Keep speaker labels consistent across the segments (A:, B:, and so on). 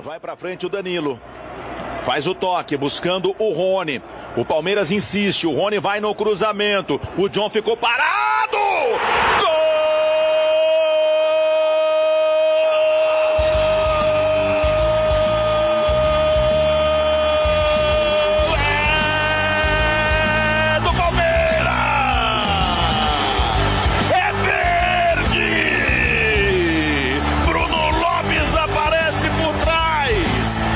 A: Vai pra frente o Danilo. Faz o toque, buscando o Rony. O Palmeiras insiste, o Rony vai no cruzamento. O John ficou parado! Gol! É do Palmeiras! É verde! Bruno Lopes aparece por trás.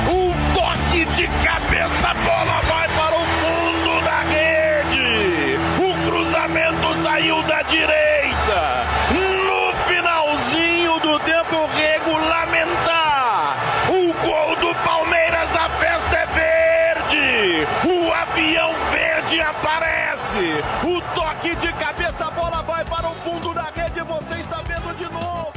A: Um toque de cabeça, a bola vai para o fundo da rede. O cruzamento saiu da direita. No finalzinho do tempo regulamentar, o gol do Palmeiras, a festa é verde. O avião verde aparece. O toque de cabeça, a bola vai para o fundo da rede. Você está vendo de novo.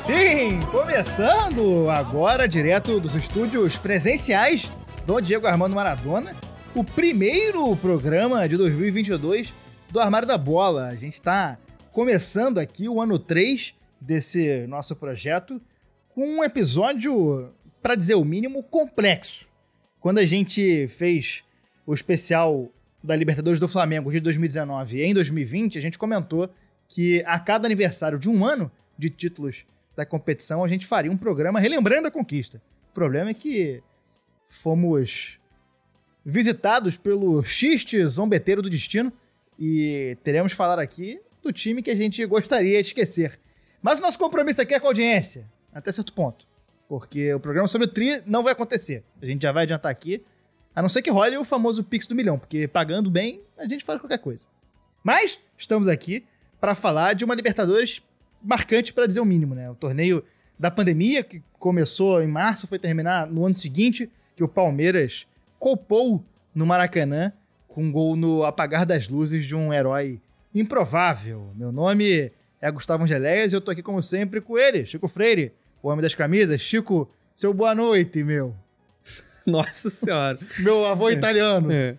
B: Sim, começando agora direto dos estúdios presenciais do Diego Armando Maradona, o primeiro programa de 2022 do Armário da Bola. A gente está começando aqui o ano 3 desse nosso projeto com um episódio, para dizer o mínimo, complexo. Quando a gente fez o especial da Libertadores do Flamengo de 2019 em 2020, a gente comentou que a cada aniversário de um ano de títulos da competição, a gente faria um programa relembrando a conquista. O problema é que fomos visitados pelo xiste zombeteiro do destino e teremos que falar aqui do time que a gente gostaria de esquecer. Mas o nosso compromisso aqui é com a audiência, até certo ponto. Porque o programa sobre o Tri não vai acontecer. A gente já vai adiantar aqui, a não ser que role o famoso Pix do Milhão, porque pagando bem, a gente faz qualquer coisa. Mas estamos aqui para falar de uma Libertadores marcante, para dizer o mínimo, né? O torneio da pandemia, que começou em março, foi terminar no ano seguinte, que o Palmeiras copou no Maracanã com um gol no apagar das luzes de um herói improvável. Meu nome é Gustavo Angeléias e eu tô aqui, como sempre, com ele, Chico Freire, o homem das camisas. Chico, seu boa noite, meu.
C: Nossa Senhora.
B: Meu avô italiano.
C: É.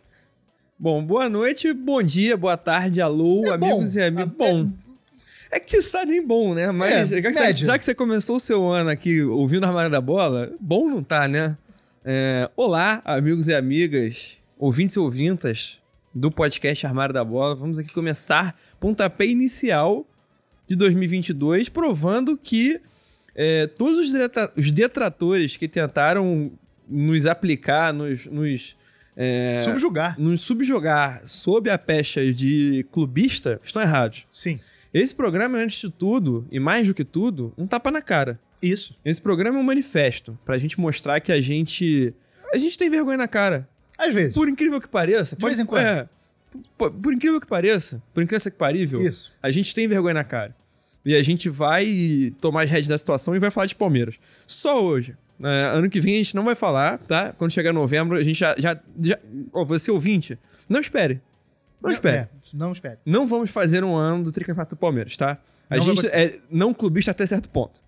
C: Bom, boa noite, bom dia, boa tarde, alô, amigos e amigos. Bom, é que sai nem bom, né? Mas já que você começou o seu ano aqui ouvindo a Armário da Bola, bom não tá, né? Olá, amigos e amigas, ouvintes e ouvintas do podcast Armário da Bola. Vamos aqui começar pontapé inicial de 2022, provando que todos os detratores que tentaram nos aplicar, nos subjugar sob a pecha de clubista, estão errados.
B: Sim.
C: Esse programa é, antes de tudo, e mais do que tudo, um tapa na cara.
B: Isso.
C: Esse programa é um manifesto pra gente mostrar que a gente tem vergonha na cara.
B: Às vezes.
C: Por incrível que pareça.
B: De vez em quando.
C: Por incrível que pareça, por incrível que parível,
B: isso.
C: A gente tem vergonha na cara. E a gente vai tomar as rédeas da situação e vai falar de Palmeiras. Só hoje. Ano que vem a gente não vai falar, tá? Quando chegar novembro, a gente já... você ouvinte, não espere. Não espere.
B: Não espere.
C: Não vamos fazer um ano do tricampeonato do Palmeiras, tá? A gente é não clubista até certo ponto.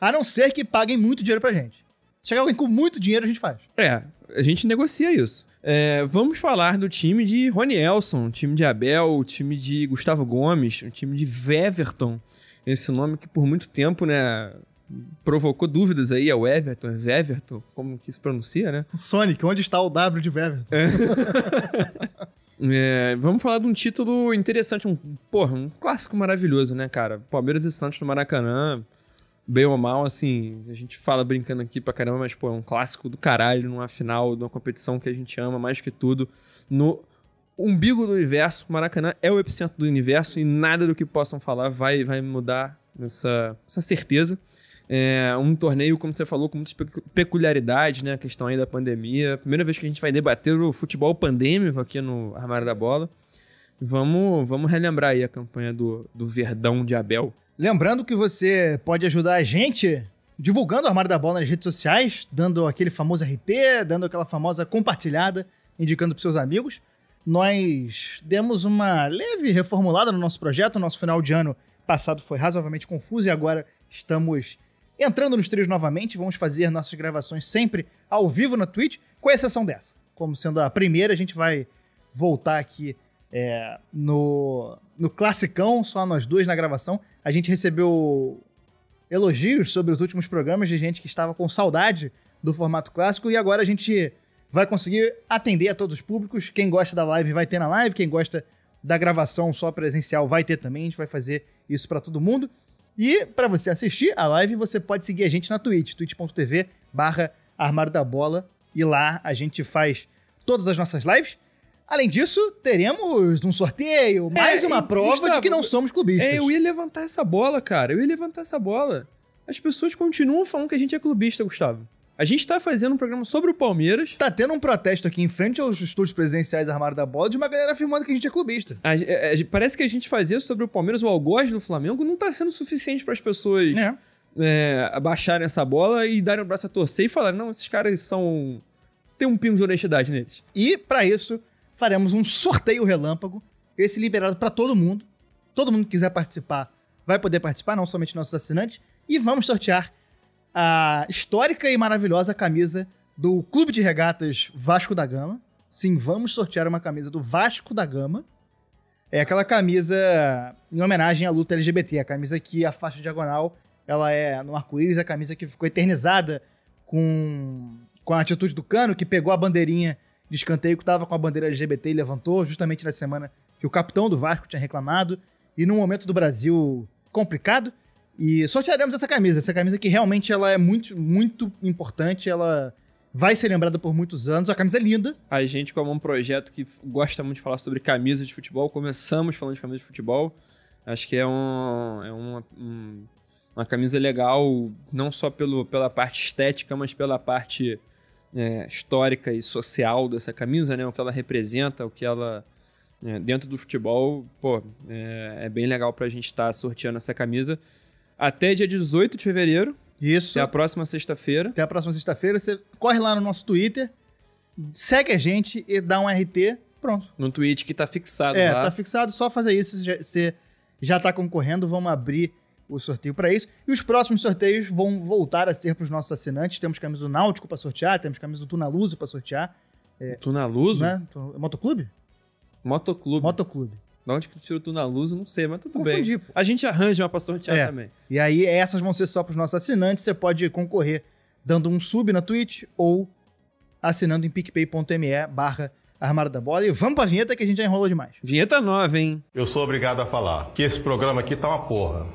B: A não ser que paguem muito dinheiro pra gente. Se chegar alguém com muito dinheiro, a gente faz.
C: A gente negocia isso. Vamos falar do time de Rony Elson, time de Abel, time de Gustavo Gomes, o time de Weverton. Esse nome que por muito tempo, né, provocou dúvidas aí, é o Weverton, como que se pronuncia, né?
B: Sonic, onde está o W de Weverton?
C: Vamos falar de um título interessante, um clássico maravilhoso, né, cara? Palmeiras e Santos no Maracanã, bem ou mal, assim, a gente fala brincando aqui pra caramba, mas, é um clássico do caralho, numa final, de uma competição que a gente ama mais que tudo, no umbigo do universo. Maracanã é o epicentro do universo e nada do que possam falar vai mudar essa certeza. Um torneio, como você falou, com muitas peculiaridades, né? A questão aí da pandemia. Primeira vez que a gente vai debater o futebol pandêmico aqui no Armário da Bola. Vamos relembrar aí a campanha do Verdão de Abel.
B: Lembrando que você pode ajudar a gente divulgando o Armário da Bola nas redes sociais, dando aquele famoso RT, dando aquela famosa compartilhada, indicando para seus amigos. Nós demos uma leve reformulada no nosso projeto. O nosso final de ano passado foi razoavelmente confuso e agora estamos entrando nos trilhos novamente. Vamos fazer nossas gravações sempre ao vivo na Twitch, com exceção dessa. Como sendo a primeira, a gente vai voltar aqui no classicão, só nós dois na gravação. A gente recebeu elogios sobre os últimos programas de gente que estava com saudade do formato clássico e agora a gente vai conseguir atender a todos os públicos. Quem gosta da live vai ter na live, quem gosta da gravação só presencial vai ter também, a gente vai fazer isso para todo mundo. E para você assistir a live, você pode seguir a gente na Twitch, twitch.tv/Armário da Bola, e lá a gente faz todas as nossas lives. Além disso, teremos um sorteio, mais uma prova Gustavo, de que não somos clubistas.
C: Eu ia levantar essa bola, cara. As pessoas continuam falando que a gente é clubista, Gustavo. A gente tá fazendo um programa sobre o Palmeiras.
B: Tá tendo um protesto aqui em frente aos estúdios presidenciais Armário da Bola de uma galera afirmando que a gente é clubista.
C: Parece que a gente fazer sobre o Palmeiras o algoz do Flamengo não tá sendo suficiente para as pessoas abaixarem essa bola e darem o braço a torcer e falarem, não, esses caras são... tem um pingo de honestidade neles.
B: E, para isso, faremos um sorteio relâmpago, esse liberado para todo mundo. Todo mundo que quiser participar vai poder participar, não somente nossos assinantes. E vamos sortear a histórica e maravilhosa camisa do Clube de Regatas Vasco da Gama. Sim, vamos sortear uma camisa do Vasco da Gama. É aquela camisa em homenagem à luta LGBT, a camisa que a faixa diagonal ela é no arco-íris, a camisa que ficou eternizada com a atitude do Cano, que pegou a bandeirinha de escanteio que estava com a bandeira LGBT e levantou, justamente na semana que o capitão do Vasco tinha reclamado, e num momento do Brasil complicado, e sortearemos essa camisa que realmente ela é muito, muito importante, ela vai ser lembrada por muitos anos, a camisa é linda.
C: A gente, como um projeto que gosta muito de falar sobre camisas de futebol, começamos falando de camisas de futebol, acho que é uma camisa legal, não só pela parte estética, mas pela parte histórica e social dessa camisa, né? O que ela representa, o que ela... dentro do futebol, é bem legal pra gente estar sorteando essa camisa. Até dia 18 de fevereiro.
B: Isso.
C: Até a próxima sexta-feira.
B: Até a próxima sexta-feira. Você corre lá no nosso Twitter, segue a gente e dá um RT. Pronto.
C: No tweet que tá fixado lá.
B: Tá fixado. Só fazer isso. Você já tá concorrendo. Vamos abrir o sorteio para isso. E os próximos sorteios vão voltar a ser para os nossos assinantes. Temos camisa do Náutico para sortear. Temos camisa do Tunaluso para sortear.
C: Tunaluso?
B: Né? Motoclube?
C: Motoclube. Da onde que tu tirou Tunaluso, não sei, mas tudo
B: Confundi,
C: bem. Pô. A gente arranja uma pra sortear também.
B: E aí, essas vão ser só pros nossos assinantes. Você pode concorrer dando um sub na Twitch ou assinando em picpay.me/Armário da Bola. E vamos pra vinheta que a gente já enrolou demais.
C: Vinheta nova, hein?
D: Eu sou obrigado a falar que esse programa aqui tá uma porra.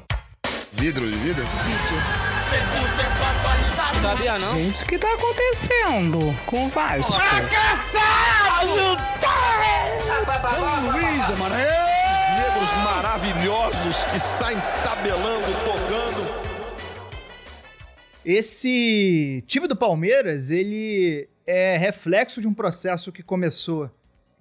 A: Vidro de vidro?
E: Vídeo. 100% atualizado.
C: Sabia não?
F: Gente, o que tá acontecendo com o Vasco?
A: São Luís da Maranhão. Os negros maravilhosos que saem tabelando, tocando.
B: Esse time do Palmeiras, ele é reflexo de um processo que começou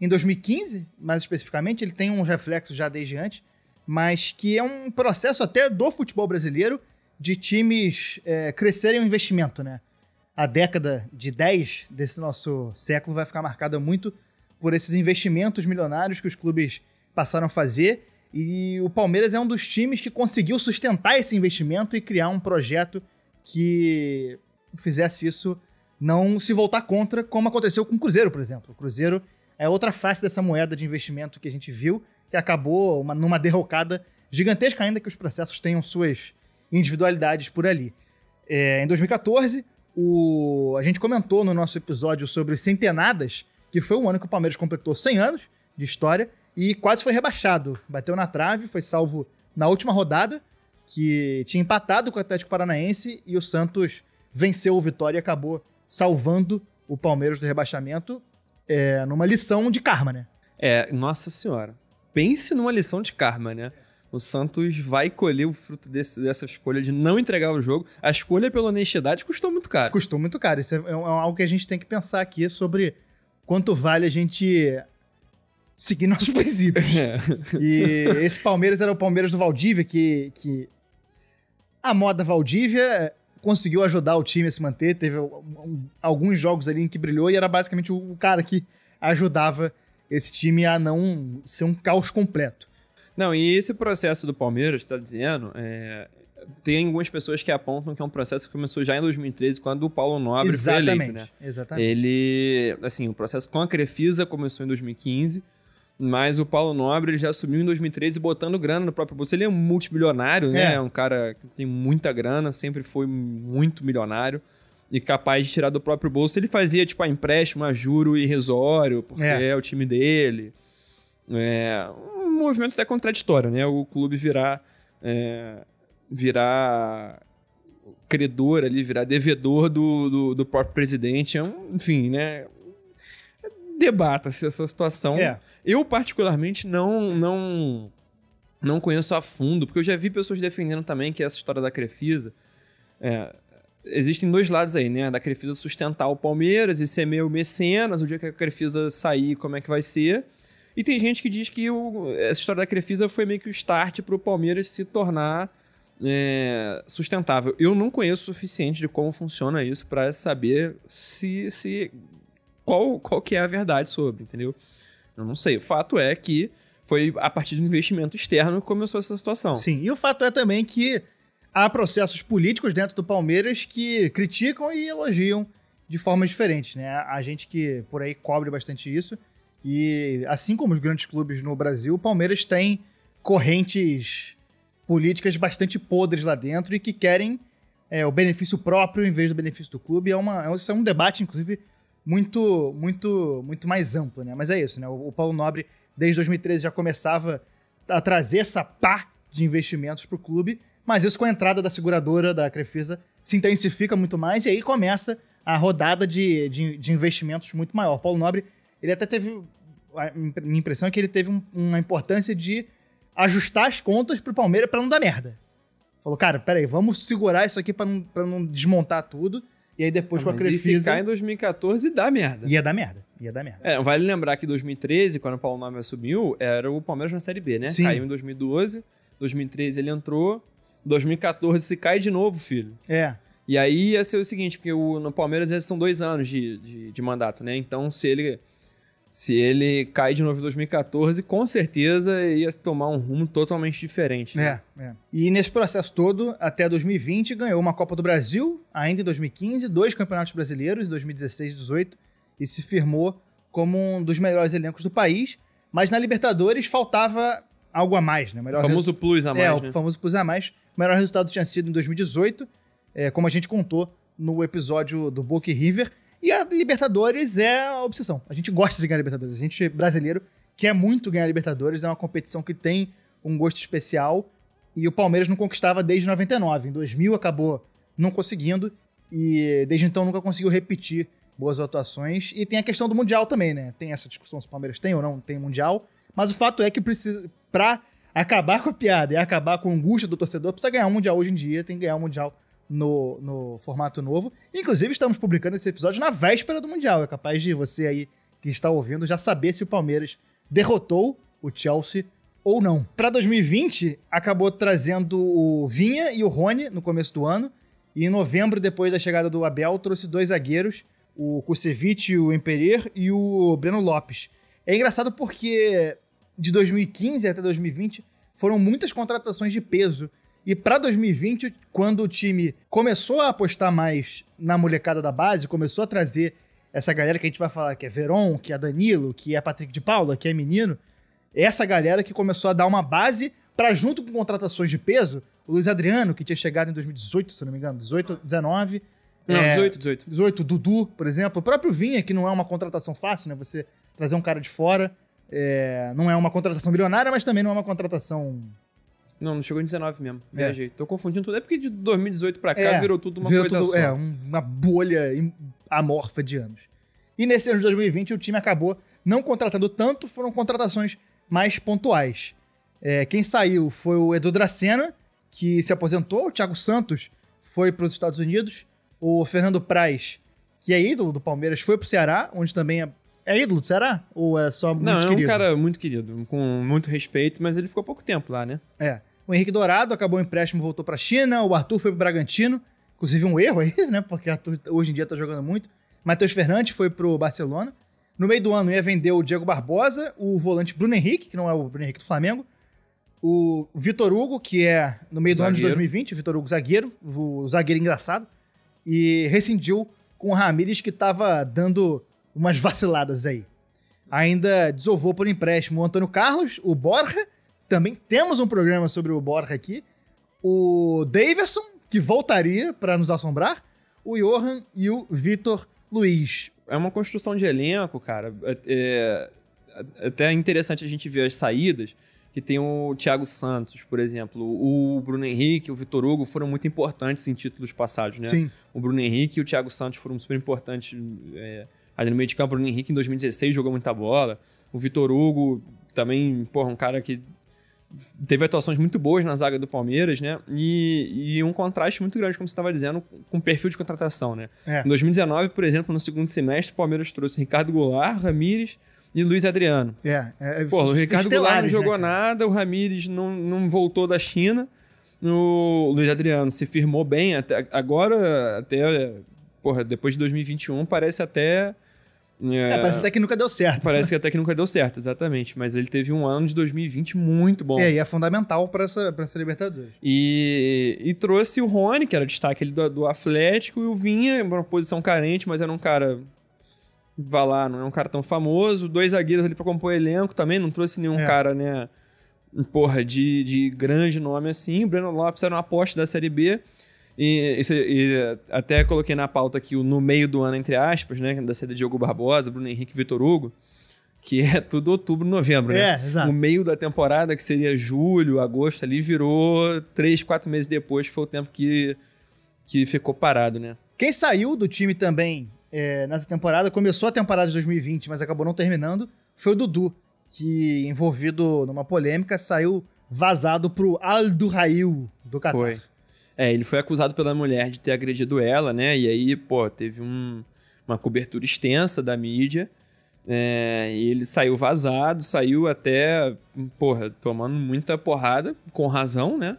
B: em 2015, mais especificamente. Ele tem uns reflexos já desde antes, mas que é um processo até do futebol brasileiro de times crescerem o investimento, né? A década de 10 desse nosso século vai ficar marcada muito por esses investimentos milionários que os clubes passaram a fazer, e o Palmeiras é um dos times que conseguiu sustentar esse investimento e criar um projeto que fizesse isso não se voltar contra, como aconteceu com o Cruzeiro, por exemplo. O Cruzeiro é outra face dessa moeda de investimento que a gente viu, que acabou numa derrocada gigantesca, ainda que os processos tenham suas individualidades por ali. Em 2014, a gente comentou no nosso episódio sobre os centenadas, que foi um ano que o Palmeiras completou 100 anos de história e quase foi rebaixado. Bateu na trave, foi salvo na última rodada, que tinha empatado com o Atlético Paranaense, e o Santos venceu o Vitória e acabou salvando o Palmeiras do rebaixamento numa lição de karma, né?
C: Nossa senhora. Pense numa lição de karma, né? O Santos vai colher o fruto dessa escolha de não entregar o jogo. A escolha pela honestidade custou muito caro.
B: Custou muito caro. Isso é algo que a gente tem que pensar aqui sobre quanto vale a gente seguir nossos princípios. E esse Palmeiras era o Palmeiras do Valdívia, que a moda Valdívia conseguiu ajudar o time a se manter. Teve alguns jogos ali em que brilhou e era basicamente o cara que ajudava esse time a não ser um caos completo.
C: Não, e esse processo do Palmeiras, você tá dizendo, tem algumas pessoas que apontam que é um processo que começou já em 2013, quando o Paulo Nobre foi eleito, né?
B: Exatamente.
C: Ele, assim, o processo com a Crefisa começou em 2015, Mas o Paulo Nobre ele já assumiu em 2013 botando grana no próprio bolso. Ele é um multimilionário, né? É um cara que tem muita grana, sempre foi muito milionário e capaz de tirar do próprio bolso. Ele fazia, tipo, empréstimo a juro irrisório, porque é o time dele. É um movimento até contraditório, né? O clube virar credor ali, virar devedor do próprio presidente. Enfim, né? Debata-se essa situação. Eu, particularmente, não conheço a fundo, porque eu já vi pessoas defendendo também que essa história da Crefisa... existem dois lados aí, né? Da Crefisa sustentar o Palmeiras e ser meio mecenas, o dia que a Crefisa sair, como é que vai ser. E tem gente que diz que essa história da Crefisa foi meio que o start para o Palmeiras se tornar sustentável. Eu não conheço o suficiente de como funciona isso para saber qual que é a verdade sobre, entendeu? Eu não sei. O fato é que foi a partir de um investimento externo que começou essa situação.
B: Sim, e o fato é também que há processos políticos dentro do Palmeiras que criticam e elogiam de formas diferentes, né? A gente que por aí cobre bastante isso. E assim como os grandes clubes no Brasil, o Palmeiras tem correntes políticas bastante podres lá dentro e que querem o benefício próprio em vez do benefício do clube. Isso é um debate, inclusive, muito mais amplo, né? Mas é isso, né? O Paulo Nobre, desde 2013, já começava a trazer essa pá de investimentos para o clube, mas isso com a entrada da seguradora, da Crefisa, se intensifica muito mais e aí começa a rodada de investimentos muito maior. O Paulo Nobre, ele até teve... A minha impressão é que ele teve uma importância de ajustar as contas pro Palmeiras para não dar merda. Falou, cara, peraí, vamos segurar isso aqui para não desmontar tudo. E aí depois com a Crefisa...
C: E se cai em 2014, dá merda.
B: Ia dar merda.
C: Vale lembrar que em 2013, quando o Paulo Nobre assumiu, era o Palmeiras na Série B, né?
B: Sim.
C: Caiu em 2012, 2013 ele entrou, 2014 se cai de novo, filho. E aí ia ser o seguinte, porque no Palmeiras esses são 2 anos de mandato, né? Então se ele cai de novo em 2014, com certeza ia tomar um rumo totalmente diferente. Né?
B: E nesse processo todo, até 2020, ganhou uma Copa do Brasil, ainda em 2015, 2 campeonatos brasileiros, em 2016 e 2018, e se firmou como um dos melhores elencos do país. Mas na Libertadores faltava algo a mais, né?
C: O famoso plus a mais, né?
B: O famoso plus a mais. O melhor resultado tinha sido em 2018, como a gente contou no episódio do Boca e River. E a Libertadores é a obsessão. A gente gosta de ganhar a Libertadores. A gente, brasileiro, quer muito ganhar a Libertadores. É uma competição que tem um gosto especial. E o Palmeiras não conquistava desde 99. Em 2000 acabou não conseguindo. E desde então nunca conseguiu repetir boas atuações. E tem a questão do Mundial também, né? Tem essa discussão se o Palmeiras tem ou não tem Mundial. Mas o fato é que pra acabar com a piada e acabar com a angústia do torcedor, precisa ganhar um Mundial hoje em dia. Tem que ganhar um Mundial no formato novo. Inclusive, estamos publicando esse episódio na véspera do Mundial. É capaz de você aí que está ouvindo já saber se o Palmeiras derrotou o Chelsea ou não. Para 2020, acabou trazendo o Vinha e o Rony no começo do ano. E em novembro, depois da chegada do Abel, trouxe 2 zagueiros, o Kusevich, o Emperer e o Breno Lopes. É engraçado porque de 2015 até 2020 foram muitas contratações de peso. E para 2020, quando o time começou a apostar mais na molecada da base, começou a trazer essa galera que a gente vai falar, que é Veron, que é Danilo, que é Patrick de Paula, que é Menino, essa galera que começou a dar uma base para, junto com contratações de peso, o Luiz Adriano, que tinha chegado em 2018, se eu não me engano, 18, 19...
C: Não, 18.
B: 18, Dudu, por exemplo. O próprio Vinha, que não é uma contratação fácil, né? Você trazer um cara de fora, não é uma contratação milionária, mas também não é uma contratação...
C: Não chegou em 19 mesmo. Viajei. Tô confundindo tudo. É porque de 2018 pra cá virou tudo uma coisa só.
B: Uma bolha amorfa de anos. E nesse ano de 2020 o time acabou não contratando tanto, foram contratações mais pontuais. Quem saiu foi o Edu Dracena, que se aposentou. O Thiago Santos foi para os Estados Unidos. O Fernando Praz, que é ídolo do Palmeiras, foi pro Ceará, onde também é ídolo do Ceará? Ou é só muito querido?
C: Não, é um cara muito querido, com muito respeito, mas ele ficou pouco tempo lá, né?
B: O Henrique Dourado acabou o empréstimo, voltou pra China. O Arthur foi pro Bragantino. Inclusive um erro aí, né? Porque o Arthur hoje em dia tá jogando muito. Matheus Fernandes foi pro Barcelona. No meio do ano ia vender o Diego Barbosa, o volante Bruno Henrique, que não é o Bruno Henrique do Flamengo. O Vitor Hugo, que é no meio do ano de 2020, o Vitor Hugo zagueiro, o zagueiro engraçado. E rescindiu com o Ramírez, que tava dando umas vaciladas aí. Ainda desovou por empréstimo o Antônio Carlos, o Borja. Também temos um programa sobre o Borja aqui. O Daverson, que voltaria para nos assombrar. O Johan e o Vitor Luiz.
C: É uma construção de elenco, cara. Até interessante a gente ver as saídas, que tem o Thiago Santos, por exemplo. O Bruno Henrique, o Vitor Hugo foram muito importantes em títulos passados, né?
B: Sim.
C: O Bruno Henrique e o Thiago Santos foram super importantes ali no meio de campo. O Bruno Henrique em 2016 jogou muita bola. O Vitor Hugo também, um cara que teve atuações muito boas na zaga do Palmeiras, né? E um contraste muito grande, como você estava dizendo, com o perfil de contratação, né? Em 2019, por exemplo, no segundo semestre, o Palmeiras trouxe Ricardo Goulart, Ramírez e Luiz Adriano. O Ricardo Goulart não jogou nada, o Ramírez não voltou da China, o Luiz Adriano se firmou bem, agora, depois de 2021, parece até...
B: parece até que nunca deu certo.
C: Parece que até que nunca deu certo, exatamente. Mas ele teve um ano de 2020 muito bom.
B: E é fundamental para essa Libertadores.
C: E trouxe o Rony, que era destaque do Atlético, e o Vinha, uma posição carente, mas era um cara... Vá lá, não é um cara tão famoso. 2 zagueiros ali pra compor elenco também, não trouxe nenhum cara, né? De grande nome assim. O Breno Lopes era uma aposta da Série B. E até coloquei na pauta aqui o no meio do ano, entre aspas, né? Da saída de Diogo Barbosa, Bruno Henrique e Vitor Hugo, que é tudo outubro, novembro, né?
B: Exato.
C: O meio da temporada, que seria julho, agosto, ali virou 3, 4 meses depois, que foi o tempo que ficou parado, né?
B: Quem saiu do time também nessa temporada, começou a temporada de 2020, mas acabou não terminando, foi o Dudu, que, envolvido numa polêmica, saiu vazado pro Al Duhail do Catar.
C: Foi. Ele foi acusado pela mulher de ter agredido ela, né? E aí, teve uma cobertura extensa da mídia. E ele saiu vazado, saiu até, tomando muita porrada, com razão, né?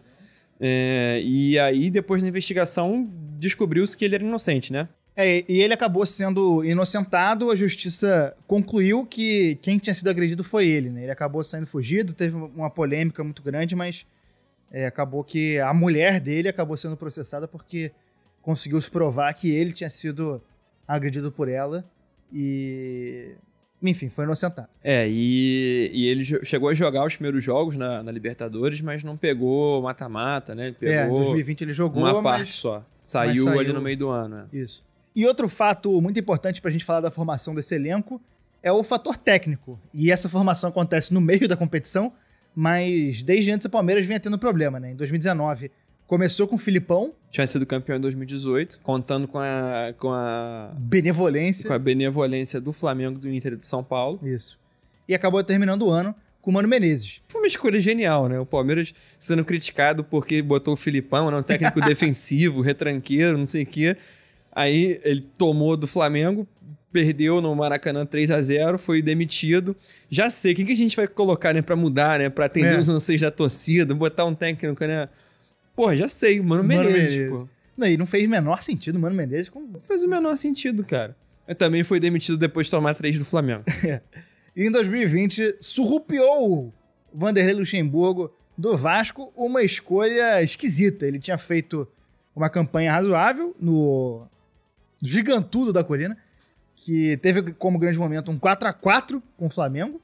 C: E aí, depois da investigação, descobriu-se que ele era inocente, né?
B: E ele acabou sendo inocentado, a justiça concluiu que quem tinha sido agredido foi ele, né? Ele acabou saindo fugido, teve uma polêmica muito grande, mas acabou que a mulher dele acabou sendo processada porque conseguiu se provar que ele tinha sido agredido por ela e... Enfim, foi inocentado.
C: E ele chegou a jogar os primeiros jogos na Libertadores, mas não pegou mata-mata, né?
B: Em 2020 ele jogou,
C: uma parte só. Saiu ali no meio do ano. Né?
B: Isso. E outro fato muito importante pra gente falar da formação desse elenco é o fator técnico. E essa formação acontece no meio da competição, mas desde antes o Palmeiras vinha tendo problema, né? Em 2019 começou com o Filipão.
C: Tinha sido campeão em 2018, contando com a
B: benevolência.
C: Com a benevolência do Flamengo, do Inter e do São Paulo.
B: Isso. E acabou terminando o ano com o Mano Menezes.
C: Foi uma escolha genial, né? O Palmeiras sendo criticado porque botou o Filipão, né? Um técnico defensivo, retranqueiro, não sei o quê. Aí ele tomou do Flamengo, perdeu no Maracanã 3-0, foi demitido. Já sei, quem que a gente vai colocar, né, pra mudar, né? Pra atender os anseios da torcida, botar um técnico, né? Já sei, o Mano Menezes, pô.
B: Não, e não fez o menor sentido o Mano Menezes.
C: Não fez o menor sentido, cara. Ele também foi demitido depois de tomar 3 do Flamengo.
B: E em 2020, surrupiou o Vanderlei Luxemburgo do Vasco, uma escolha esquisita. Ele tinha feito uma campanha razoável no Gigantudo da Colina, que teve como grande momento um 4-4 com o Flamengo.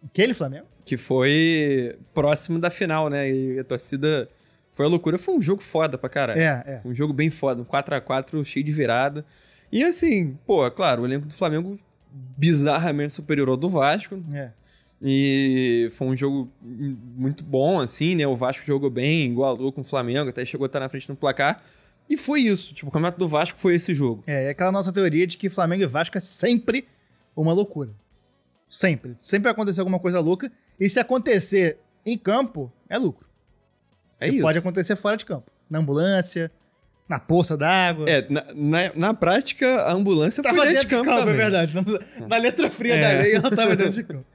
B: Aquele Flamengo.
C: Que foi próximo da final, né? E a torcida... Foi a loucura. Foi um jogo foda pra caralho. Foi um jogo bem foda. Um 4-4 cheio de virada. E assim, claro, o elenco do Flamengo bizarramente superior ao do Vasco. E foi um jogo muito bom, assim, né? O Vasco jogou bem, igualou com o Flamengo, até chegou a estar na frente no placar. E foi isso. Tipo, o campeonato do Vasco foi esse jogo.
B: É aquela nossa teoria de que Flamengo e Vasco é sempre uma loucura. Sempre. Sempre vai acontecer alguma coisa louca. E se acontecer em campo, é lucro.
C: Isso.
B: Pode acontecer fora de campo. Na ambulância, na poça d'água.
C: Na prática, a ambulância foi dentro de campo também.
B: É verdade. Na letra fria da lei, ela tava dentro de campo.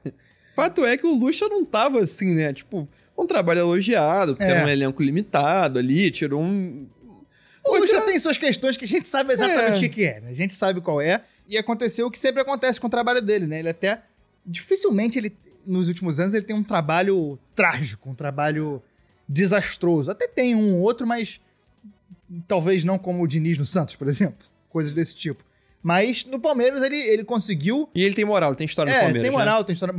C: Fato é que o Lucha não tava assim, né? Tipo, um trabalho elogiado, porque era um elenco limitado ali, tirou um...
B: O Lucha tem suas questões que a gente sabe exatamente o que é, né? A gente sabe qual é. E aconteceu o que sempre acontece com o trabalho dele, né? Ele até... Dificilmente, nos últimos anos, ele tem um trabalho trágico, um trabalho desastroso. Até tem um ou outro, mas talvez não como o Diniz no Santos, por exemplo. Coisas desse tipo. Mas no Palmeiras ele conseguiu...
C: E ele tem moral, tem história no Palmeiras,
B: tem moral, tem história.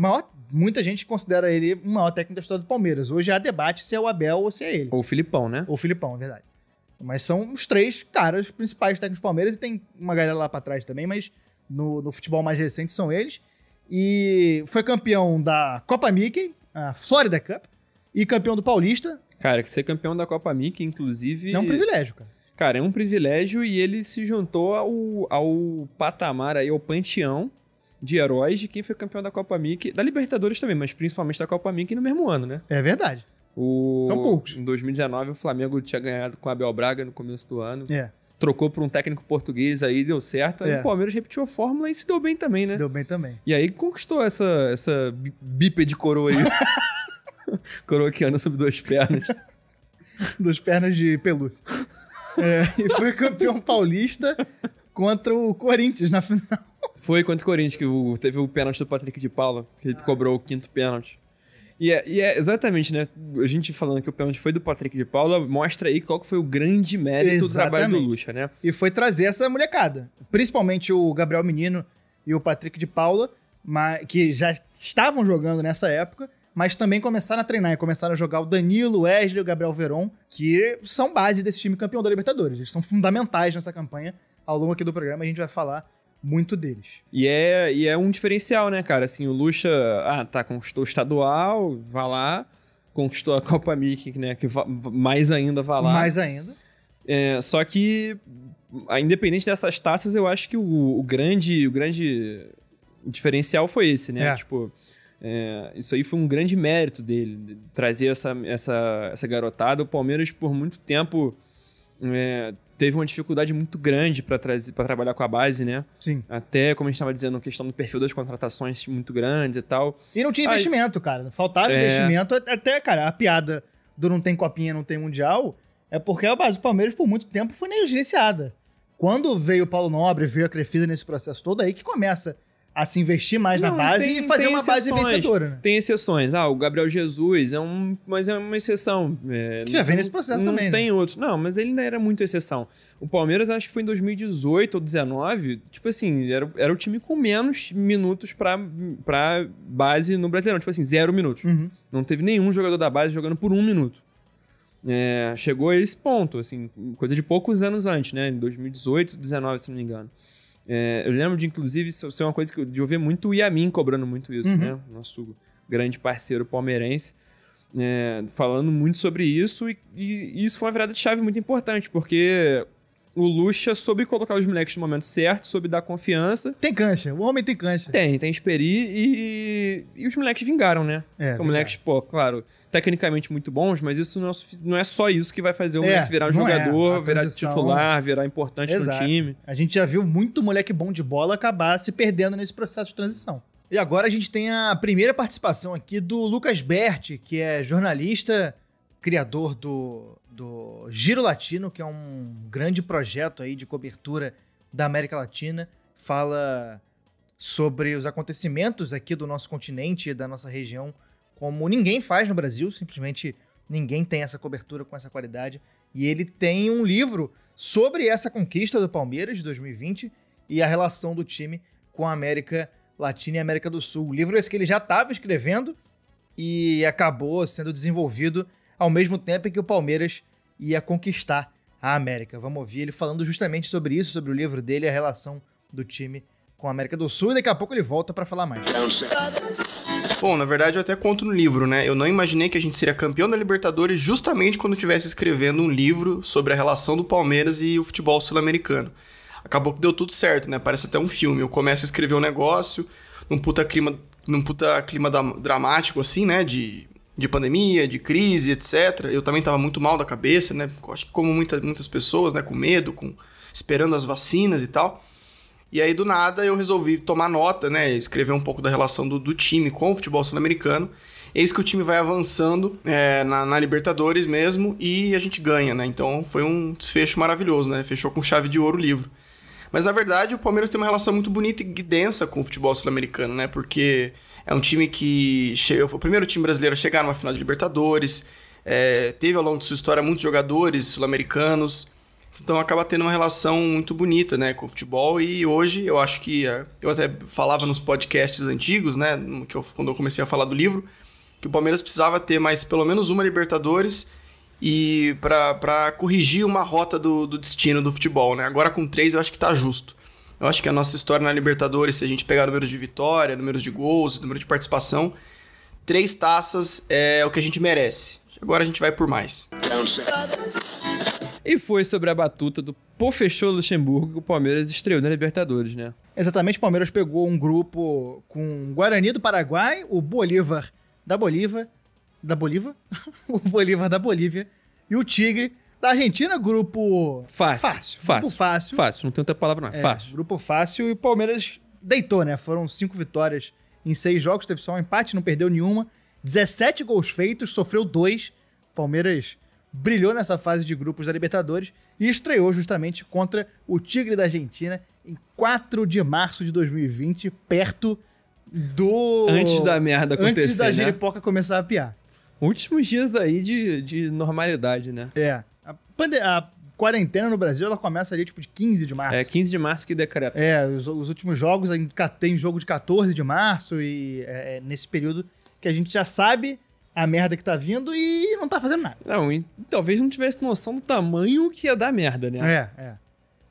B: Muita gente considera ele o maior técnico da história do Palmeiras. Hoje há debate se é o Abel ou se é ele.
C: Ou o Filipão, né?
B: Ou o Filipão, é verdade. Mas são os 3 caras principais técnicos do Palmeiras, e tem uma galera lá pra trás também, mas no futebol mais recente são eles. E foi campeão da Copa Mickey, a Florida Cup, e campeão do Paulista.
C: Cara, que ser campeão da Copa Mickey, inclusive...
B: É um privilégio, cara.
C: Cara, é um privilégio, e ele se juntou ao patamar aí, ao panteão de heróis de quem foi campeão da Copa Mickey, da Libertadores também, mas principalmente da Copa Mickey no mesmo ano, né?
B: É verdade. São poucos.
C: Em 2019, o Flamengo tinha ganhado com o Abel Braga no começo do ano.
B: É.
C: Trocou por um técnico português aí, deu certo. Aí o Palmeiras repetiu a fórmula e se deu bem também, né?
B: Se deu bem também.
C: E aí conquistou essa bípede coroa aí. Coroa que anda sobre 2 pernas.
B: 2 pernas de pelúcia. E foi campeão paulista contra o Corinthians na final.
C: Foi contra o Corinthians, que teve o pênalti do Patrick de Paula, que ele cobrou o 5º pênalti. E é exatamente, né? A gente falando que o pênalti foi do Patrick de Paula, mostra aí qual que foi o grande mérito do trabalho do Lucha, né?
B: E foi trazer essa molecada. Principalmente o Gabriel Menino e o Patrick de Paula, que já estavam jogando nessa época, mas também começaram a treinar e começaram a jogar o Danilo, o Wesley e o Gabriel Veron, que são base desse time campeão da Libertadores. Eles são fundamentais nessa campanha. Ao longo aqui do programa a gente vai falar muito deles.
C: E é um diferencial, né, cara? Assim, o Lucha, conquistou o estadual, vai lá, conquistou a Copa Mickey, né, que mais ainda vai lá.
B: Mais ainda.
C: Só que, independente dessas taças, eu acho que o grande diferencial foi esse, né? Tipo, isso aí foi um grande mérito dele, de trazer essa garotada. O Palmeiras, por muito tempo... teve uma dificuldade muito grande para trabalhar com a base, né?
B: Sim.
C: Até, como a gente estava dizendo, a questão do perfil das contratações muito grandes e tal.
B: E não tinha investimento, cara. Faltava investimento. Até, cara, a piada do não tem copinha, não tem mundial, é porque a base do Palmeiras, por muito tempo, foi negligenciada. Quando veio o Paulo Nobre, veio a Crefisa nesse processo todo, aí que começa a se investir mais na base e fazer uma base vencedora, né?
C: Tem exceções. O Gabriel Jesus mas é uma exceção.
B: Que já vem nesse processo também,
C: Não tem outros. Não, mas ele ainda era muito exceção. O Palmeiras, acho que foi em 2018 ou 2019, tipo assim, era o time com menos minutos pra base no Brasileirão. Tipo assim, 0 minutos.
B: Uhum.
C: Não teve nenhum jogador da base jogando por 1 minuto. Chegou a esse ponto, assim, coisa de poucos anos antes, né? Em 2018, 2019, se não me engano. Eu lembro de, inclusive, ser uma coisa de eu ver muito o Yamin cobrando muito isso, né? Nosso grande parceiro palmeirense, falando muito sobre isso, e isso foi uma virada de chave muito importante, porque o Lucha soube colocar os moleques no momento certo, soube dar confiança.
B: Tem cancha, o homem tem cancha.
C: Tem Esperi, e os moleques vingaram, né? São moleques, claro, tecnicamente muito bons, mas isso não é só isso que vai fazer o moleque virar um jogador, virar titular, virar importante no time.
B: A gente já viu muito moleque bom de bola acabar se perdendo nesse processo de transição. E agora a gente tem a primeira participação aqui do Lucas Berti, que é jornalista, criador do Giro Latino, que é um grande projeto aí de cobertura da América Latina. Fala sobre os acontecimentos aqui do nosso continente e da nossa região, como ninguém faz no Brasil, simplesmente ninguém tem essa cobertura com essa qualidade. E ele tem um livro sobre essa conquista do Palmeiras de 2020 e a relação do time com a América Latina e a América do Sul. O livro esse que ele já estava escrevendo e acabou sendo desenvolvido ao mesmo tempo em que o Palmeiras ia conquistar a América. Vamos ouvir ele falando justamente sobre isso, sobre o livro dele, a relação do time com a América do Sul, e daqui a pouco ele volta para falar mais.
G: Bom, na verdade eu até conto no livro, né? Eu não imaginei que a gente seria campeão da Libertadores justamente quando eu estivesse escrevendo um livro sobre a relação do Palmeiras e o futebol sul-americano. Acabou que deu tudo certo, né? Parece até um filme. Eu começo a escrever um negócio num puta clima dramático, assim, né? De pandemia, de crise, etc. Eu também tava muito mal da cabeça, né? Acho que como muitas pessoas, né? Com medo, esperando as vacinas e tal. E aí, do nada, eu resolvi tomar nota, né? Escrever um pouco da relação do time com o futebol sul-americano. Eis que o time vai avançando na Libertadores mesmo e a gente ganha, né? Então, foi um desfecho maravilhoso, né? Fechou com chave de ouro o livro. Mas, na verdade, o Palmeiras tem uma relação muito bonita e densa com o futebol sul-americano, né? Porque é um time que foi o primeiro time brasileiro a chegar numa final de Libertadores, teve ao longo de sua história muitos jogadores sul-americanos, Então acaba tendo uma relação muito bonita, né, com o futebol. E hoje eu acho que... Eu até falava nos podcasts antigos, né, quando eu comecei a falar do livro, que o Palmeiras precisava ter mais pelo menos uma Libertadores e para corrigir uma rota do destino do futebol, né? Agora com 3 eu acho que tá justo. Eu acho que a nossa história na Libertadores, se a gente pegar números de vitória, números de gols, número de participação, 3 taças é o que a gente merece. Agora a gente vai por mais.
C: E foi sobre a batuta do Professor Luxemburgo que o Palmeiras estreou na Libertadores, né?
B: Exatamente, o Palmeiras pegou um grupo com o Guarani do Paraguai, o Bolívar da Bolívia, o Bolívar da Bolívia e o Tigre da Argentina, grupo
C: Fácil.
B: Grupo fácil.
C: Fácil, não tem outra palavra não, fácil.
B: Grupo fácil e o Palmeiras deitou, né? Foram 5 vitórias em 6 jogos, teve só um empate, não perdeu nenhuma. 17 gols feitos, sofreu 2. Palmeiras brilhou nessa fase de grupos da Libertadores e estreou justamente contra o Tigre da Argentina em 4 de março de 2020, perto do...
C: Antes da merda acontecer,
B: antes da
C: né?
B: giripoca começar a piar.
C: Últimos dias aí de normalidade, né?
B: A quarentena no Brasil, ela começa ali tipo de 15 de março.
C: É 15 de março que decreta.
B: Os últimos jogos, tem jogo de 14 de março e é nesse período que a gente já sabe a merda que tá vindo e não tá fazendo nada.
C: Não, e talvez não tivesse noção do tamanho que ia dar merda, né?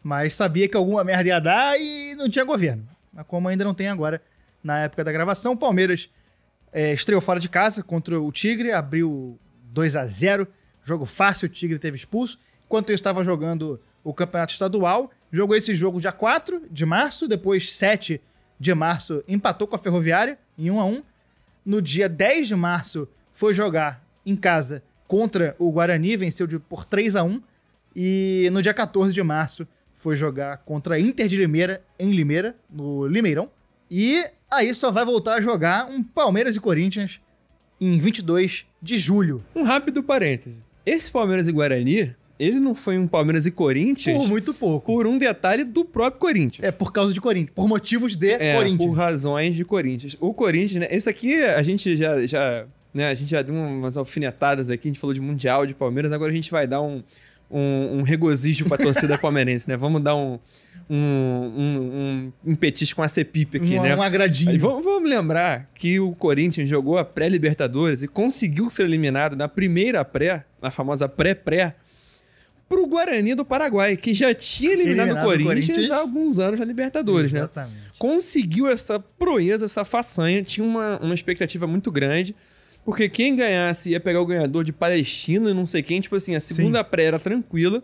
B: Mas sabia que alguma merda ia dar e não tinha governo. Mas como ainda não tem agora, na época da gravação, o Palmeiras estreou fora de casa contra o Tigre, abriu 2-0, jogo fácil, o Tigre teve expulso. Enquanto eu estava jogando o Campeonato Estadual, jogou esse jogo dia 4 de março, depois 7 de março empatou com a Ferroviária em 1-1. No dia 10 de março foi jogar em casa contra o Guarani, venceu por 3-1. E no dia 14 de março foi jogar contra a Inter de Limeira, em Limeira, no Limeirão. E aí só vai voltar a jogar um Palmeiras e Corinthians em 22 de julho.
C: Um rápido parêntese. Esse Palmeiras e Guarani, ele não foi um Palmeiras e Corinthians...
B: Por muito pouco.
C: Por um detalhe do próprio Corinthians.
B: Por causa de Corinthians. Por motivos de Corinthians.
C: Por razões de Corinthians. O Corinthians, né? Esse aqui a gente já né? A gente já deu umas alfinetadas aqui, a gente falou de Mundial, de Palmeiras, agora a gente vai dar um regozijo pra torcida palmeirense, né? Vamos dar um petisco com a Cepipe aqui, né?
B: Um agradinho.
C: Vamos lembrar que o Corinthians jogou a pré-Libertadores e conseguiu ser eliminado na primeira pré, na famosa pré-pré, pro Guarani do Paraguai, que já tinha eliminado o Corinthians há alguns anos na Libertadores,
B: Exatamente.
C: né? Conseguiu essa proeza, essa façanha, tinha uma expectativa muito grande, porque quem ganhasse ia pegar o ganhador de Palestina e não sei quem, tipo assim, a segunda pré era tranquila,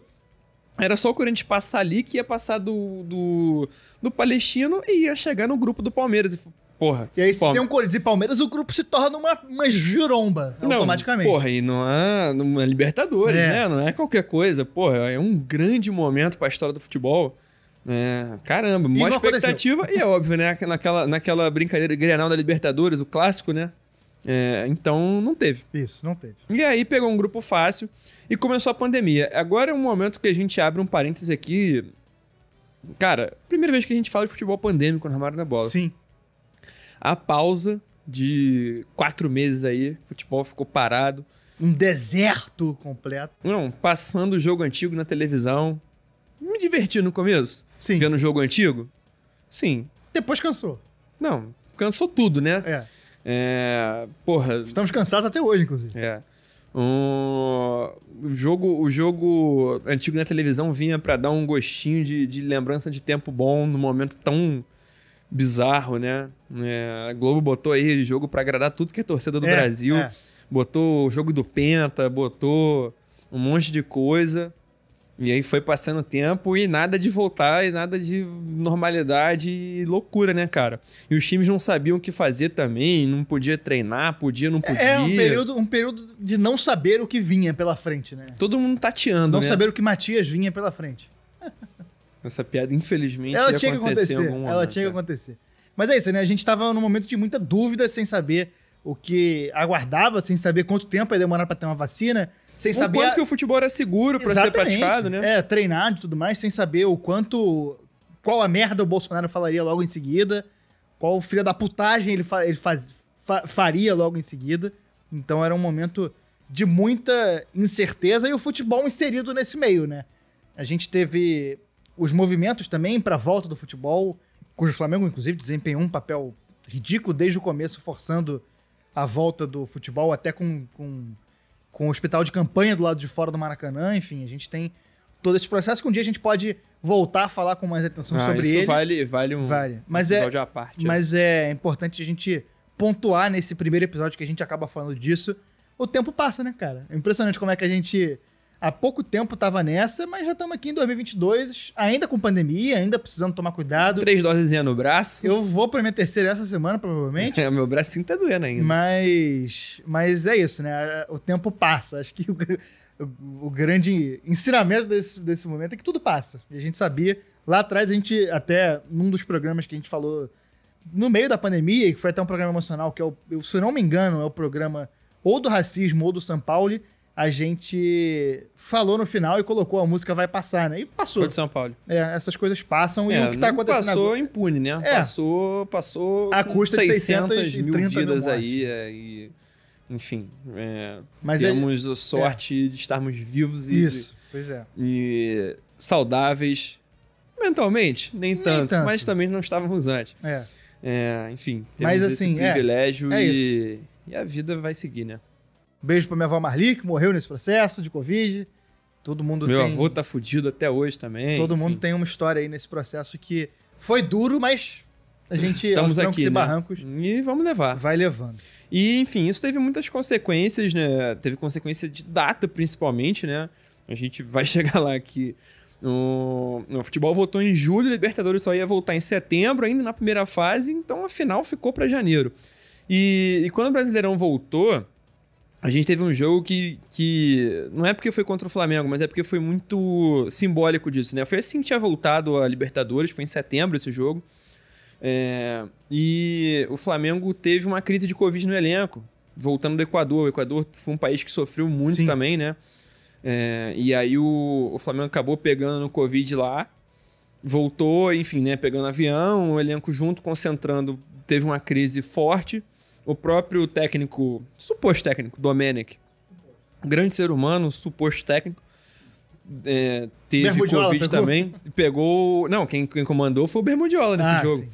C: era só o Corinthians passar ali que ia passar do Palestino e ia chegar no grupo do Palmeiras. E, porra.
B: E aí, se tem um Corinthians e Palmeiras, o grupo se torna uma giromba, automaticamente.
C: Porra, e não é numa Libertadores, né? Não é qualquer coisa. Porra, é um grande momento pra história do futebol. Caramba, maior expectativa. Aconteceu. E é óbvio, né? Naquela brincadeira Grenal da Libertadores, o clássico, né? Então, não teve.
B: Isso, não teve.
C: E aí, pegou um grupo fácil e começou a pandemia. Agora é um momento que a gente abre um parênteses aqui. Cara, primeira vez que a gente fala de futebol pandêmico na Armário da Bola.
B: Sim.
C: A pausa de 4 meses aí, o futebol ficou parado.
B: Um deserto completo.
C: Não, passando o jogo antigo na televisão. Me diverti no começo.
B: Sim.
C: Vendo o jogo antigo. Sim.
B: Depois cansou.
C: Não, cansou tudo, né? Porra.
B: Estamos cansados até hoje, inclusive.
C: O jogo antigo na televisão vinha pra dar um gostinho de lembrança de tempo bom num momento tão bizarro, né? A Globo botou aí jogo pra agradar tudo que é torcida do Brasil. Botou o jogo do Penta, botou um monte de coisa. E aí foi passando tempo e nada de voltar, e nada de normalidade e loucura, né, cara? E os times não sabiam o que fazer também, não podia treinar, não podia.
B: Um período de não saber o que vinha pela frente, né?
C: Todo mundo tateando,
B: Não saber o que Matias vinha pela frente.
C: Essa piada, infelizmente,
B: ela
C: ia
B: tinha que acontecer.
C: em algum momento.
B: Ela tinha que acontecer. Mas é isso, né? A gente tava num momento de muita dúvida, sem saber o que aguardava, sem saber quanto tempo ia demorar pra ter uma vacina, sem saber...
C: quanto que o futebol era seguro pra ser praticado, né?
B: Treinado e tudo mais, sem saber qual a merda o Bolsonaro falaria logo em seguida, qual filha da putagem ele faria logo em seguida. Então era um momento de muita incerteza e o futebol inserido nesse meio, né? A gente teve os movimentos também para a volta do futebol, cujo Flamengo, inclusive, desempenhou um papel ridículo desde o começo, forçando a volta do futebol, até com o hospital de campanha do lado de fora do Maracanã. Enfim, a gente tem todo esse processo que um dia a gente pode voltar a falar com mais atenção sobre
C: isso
B: ele.
C: Vale um
B: Mas
C: episódio à parte.
B: Mas é importante a gente pontuar nesse primeiro episódio que a gente acaba falando disso. O tempo passa, né, cara? É impressionante como é que a gente há pouco tempo tava nessa, mas já estamos aqui em 2022, ainda com pandemia, ainda precisando tomar cuidado.
C: 3 dosezinhas no braço.
B: Eu vou pra minha terceira essa semana, provavelmente.
C: Meu bracinho tá doendo ainda.
B: Mas é isso, né? O tempo passa. Acho que o grande ensinamento desse momento é que tudo passa. E a gente sabia. Lá atrás, a gente, até num dos programas que a gente falou no meio da pandemia, que foi até um programa emocional, que se eu não me engano, é o programa ou do racismo ou do São Paulo, a gente falou no final e colocou a música Vai Passar, né? E passou.
C: Foi de São Paulo.
B: Essas coisas passam e o que tá acontecendo
C: passou
B: agora...
C: impune, né? Passou
B: a custa de
C: 600 mil vidas
B: mil
C: aí. E, enfim,
B: mas
C: temos a sorte de estarmos vivos
B: pois é.
C: E saudáveis mentalmente, nem tanto, mas também não estávamos antes. Enfim, temos esse privilégio e a vida vai seguir, né?
B: Beijo pra minha avó Marli, que morreu nesse processo de Covid. Todo mundo
C: Meu avô tá fudido até hoje também.
B: Todo mundo tem uma história aí nesse processo que foi duro, mas a gente...
C: Estamos aqui,
B: e
C: né?
B: barrancos.
C: E vamos levar.
B: Vai levando.
C: E, enfim, isso teve muitas consequências, né? Teve consequência de data, principalmente, né? A gente vai chegar lá que o futebol voltou em julho, a Libertadores só ia voltar em setembro, ainda na primeira fase, então a final ficou pra janeiro. E quando o Brasileirão voltou... A gente teve um jogo que não é porque foi contra o Flamengo, mas é porque foi muito simbólico disso, né? Foi assim que tinha voltado a Libertadores, foi em setembro esse jogo. E o Flamengo teve uma crise de Covid no elenco, voltando do Equador. O Equador foi um país que sofreu muito também, né? E aí o Flamengo acabou pegando o Covid lá, voltou, enfim, né? Pegando avião, o elenco junto, concentrando, teve uma crise forte. O próprio técnico, suposto técnico, Domenech, grande ser humano, suposto técnico, teve Covid também. Pegou... Não, quem comandou foi o Bermudiola nesse jogo. Sim.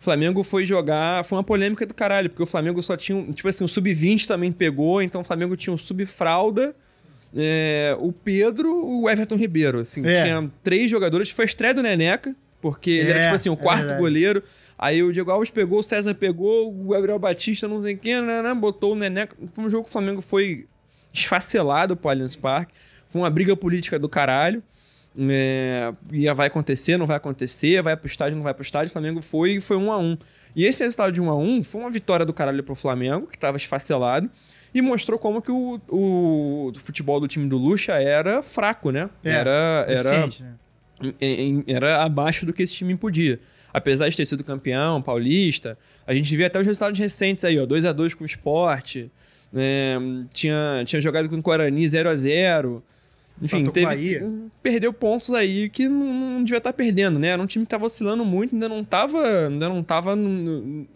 C: O Flamengo foi jogar... Foi uma polêmica do caralho, porque o Flamengo só tinha... Tipo assim, o Sub-20 também pegou, então o Flamengo tinha o Sub-Fralda, o Pedro, o Everton Ribeiro. Assim, tinha 3 jogadores. Foi a estreia do Neneca, porque ele era tipo assim, o quarto goleiro. Aí o Diego Alves pegou, o César pegou, o Gabriel Batista, não sei quem, botou o Neneca. Foi um jogo que o Flamengo foi esfacelado pro Allianz Parque. Foi uma briga política do caralho. Vai acontecer, não vai acontecer, vai pro estádio, não vai pro estádio. O Flamengo foi 1-1. E esse resultado de 1-1 foi uma vitória do caralho pro Flamengo, que tava esfacelado, e mostrou como que o futebol do time do Lucha era fraco, né? Era abaixo do que esse time podia. Apesar de ter sido campeão paulista, a gente via até os resultados recentes aí, ó, 2-2 com o Sport, tinha jogado com o Guarani 0-0. Enfim, perdeu pontos aí que não devia estar perdendo, né? Era um time que estava oscilando muito, ainda não tava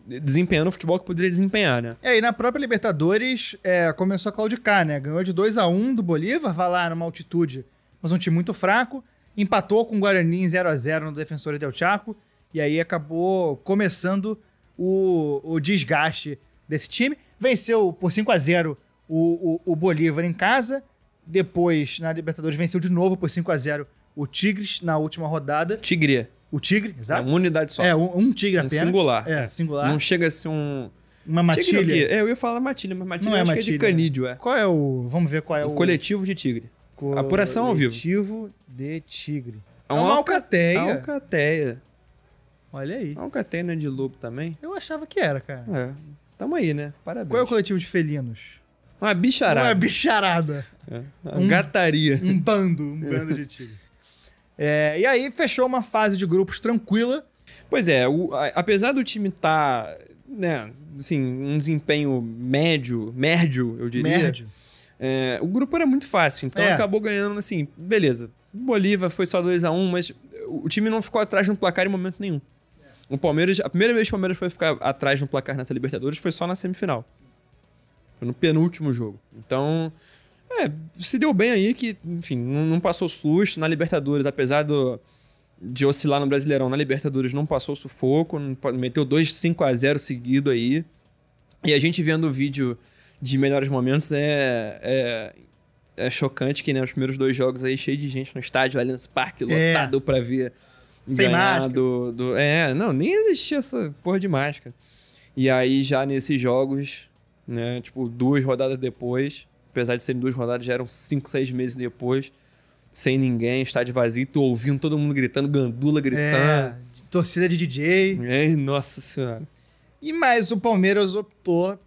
C: desempenhando o futebol que poderia desempenhar, né?
B: E na própria Libertadores começou a claudicar, né? Ganhou de 2-1 do Bolívar, vai lá numa altitude, mas um time muito fraco, empatou com o Guarani em 0-0 no Defensor del Chaco, e aí acabou começando o desgaste desse time. Venceu por 5-0 o Bolívar em casa. Depois, na Libertadores, venceu de novo por 5-0 o Tigres na última rodada.
C: Tigre.
B: O Tigre, exato.
C: É uma unidade só.
B: Um Tigre apenas.
C: Singular.
B: Singular.
C: Não chega a ser
B: uma matilha.
C: Eu ia falar matilha, mas matilha
B: não
C: acho
B: matilha,
C: que é de canídeo,
B: Qual é o... Vamos ver qual é o...
C: Coletivo de Tigre. Apuração ao vivo.
B: Coletivo de Tigre.
C: É uma alcateia.
B: Olha aí.
C: Alcateia não é de lobo também?
B: Eu achava que era, cara.
C: Tamo aí, né? Parabéns.
B: Qual é o coletivo de felinos?
C: Uma bicharada.
B: Uma bicharada.
C: Gataria.
B: Um bando de tigre. E aí fechou uma fase de grupos tranquila.
C: Pois é, apesar do time estar, né, assim, um desempenho médio, eu diria. O grupo era muito fácil, então acabou ganhando, assim, beleza. O Bolívar foi só 2-1, mas o time não ficou atrás no placar em momento nenhum. O Palmeiras, a primeira vez que o Palmeiras foi ficar atrás no placar nessa Libertadores foi só na semifinal. Foi no penúltimo jogo. Então, Se deu bem aí que, enfim, não passou susto na Libertadores, apesar de oscilar no Brasileirão. Na Libertadores não passou sufoco, meteu 5-0 seguido aí. E a gente vendo o vídeo de melhores momentos é chocante que, né, os primeiros 2 jogos aí, cheio de gente no estádio, Allianz Parque, lotado pra ver
B: Sem
C: ganhar
B: máscara.
C: não, nem existia essa porra de máscara. E aí, já nesses jogos, né, tipo, 2 rodadas depois, apesar de serem 2 rodadas, já eram 5, 6 meses depois, sem ninguém, estádio vazio, tô ouvindo todo mundo gritando, Gandula gritando.
B: Torcida de DJ.
C: Nossa senhora.
B: E mais, o Palmeiras optou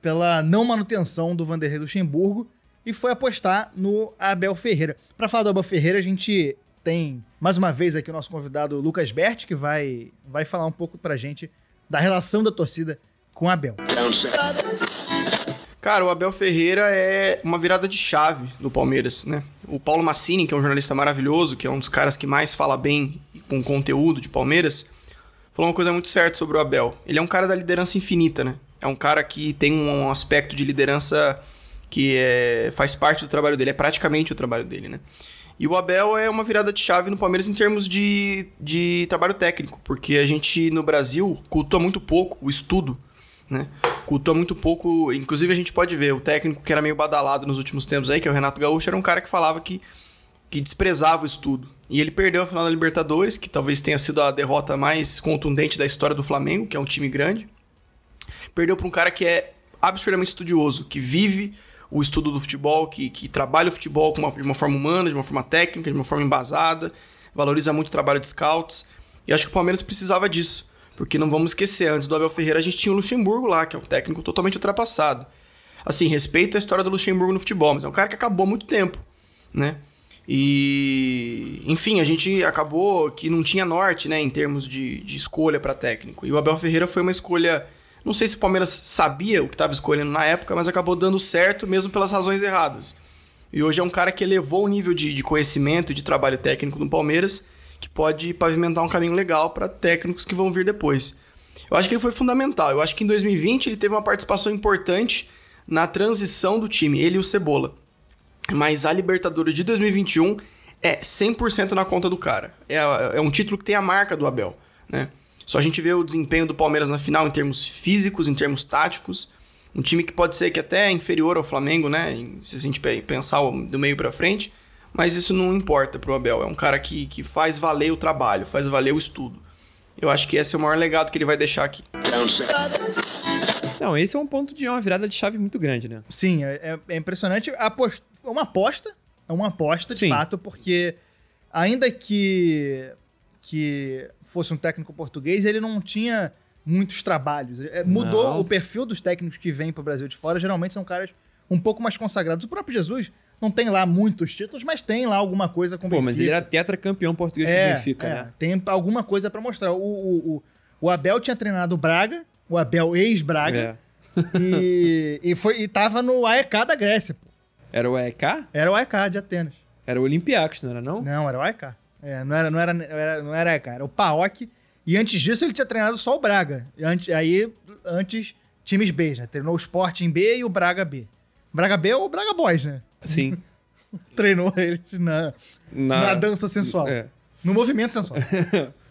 B: pela não manutenção do Vanderlei Luxemburgo e foi apostar no Abel Ferreira. Para falar do Abel Ferreira, a gente tem mais uma vez aqui o nosso convidado Lucas Berti, que vai falar um pouco pra gente da relação da torcida com o Abel.
G: Cara, o Abel Ferreira é uma virada de chave do Palmeiras, né? O Paulo Massini, que é um jornalista maravilhoso, que é um dos caras que mais fala bem com conteúdo de Palmeiras, falou uma coisa muito certa sobre o Abel. Ele é um cara da liderança infinita, né? É um cara que tem um aspecto de liderança que faz parte do trabalho dele, é praticamente o trabalho dele, né? E o Abel é uma virada de chave no Palmeiras em termos de trabalho técnico, porque a gente, no Brasil, cultua muito pouco o estudo, né? Cultua muito pouco, inclusive a gente pode ver, o técnico que era meio badalado nos últimos tempos aí, que é o Renato Gaúcho, era um cara que falava que desprezava o estudo. E ele perdeu a final da Libertadores, que talvez tenha sido a derrota mais contundente da história do Flamengo, que é um time grande. Perdeu para um cara que é absurdamente estudioso, que vive o estudo do futebol, que trabalha o futebol de uma forma humana, de uma forma técnica, de uma forma embasada, valoriza muito o trabalho de scouts. E acho que o Palmeiras precisava disso, porque não vamos esquecer, antes do Abel Ferreira a gente tinha o Luxemburgo lá, que é um técnico totalmente ultrapassado. Assim, respeito a história do Luxemburgo no futebol, mas é um cara que acabou há muito tempo, né? E, enfim, a gente acabou que não tinha norte, né, em termos de escolha para técnico. E o Abel Ferreira foi uma escolha... Não sei se o Palmeiras sabia o que estava escolhendo na época, mas acabou dando certo mesmo pelas razões erradas. E hoje é um cara que elevou o nível de conhecimento e de trabalho técnico no Palmeiras, que pode pavimentar um caminho legal para técnicos que vão vir depois. Eu acho que ele foi fundamental. Eu acho que em 2020 ele teve uma participação importante na transição do time, ele e o Cebola. Mas a Libertadores de 2021 é 100% na conta do cara. É um título que tem a marca do Abel, né? Só a gente vê o desempenho do Palmeiras na final em termos físicos, em termos táticos. Um time que pode ser que até é inferior ao Flamengo, né? Se a gente pensar do meio pra frente. Mas isso não importa pro Abel. É um cara que faz valer o trabalho, faz valer o estudo. Eu acho que esse é o maior legado que ele vai deixar aqui.
C: Não, esse é um ponto de uma virada de chave muito grande, né?
B: Sim, é impressionante. É uma aposta, de fato, porque ainda que fosse um técnico português, ele não tinha muitos trabalhos. Mudou o perfil dos técnicos que vêm para o Brasil de fora, geralmente são caras um pouco mais consagrados. O próprio Jesus não tem lá muitos títulos, mas tem lá alguma coisa com o Benfica.
C: Mas ele era tetracampeão português com o Benfica, né?
B: Tem alguma coisa para mostrar. O Abel tinha treinado o Braga, o Abel ex-Braga, e tava no AEK da Grécia, pô.
C: Era o AEK?
B: Era o AEK de Atenas.
C: Era o Olympiacos, não era não?
B: Não, era o AEK. Não era AEK, era o PAOK. E antes disso ele tinha treinado só o Braga. Antes, times B, né? Treinou o Sporting B e o Braga B. Braga B é o Braga Boys, né?
C: Sim.
B: Treinou eles na dança sensual. No movimento sensual.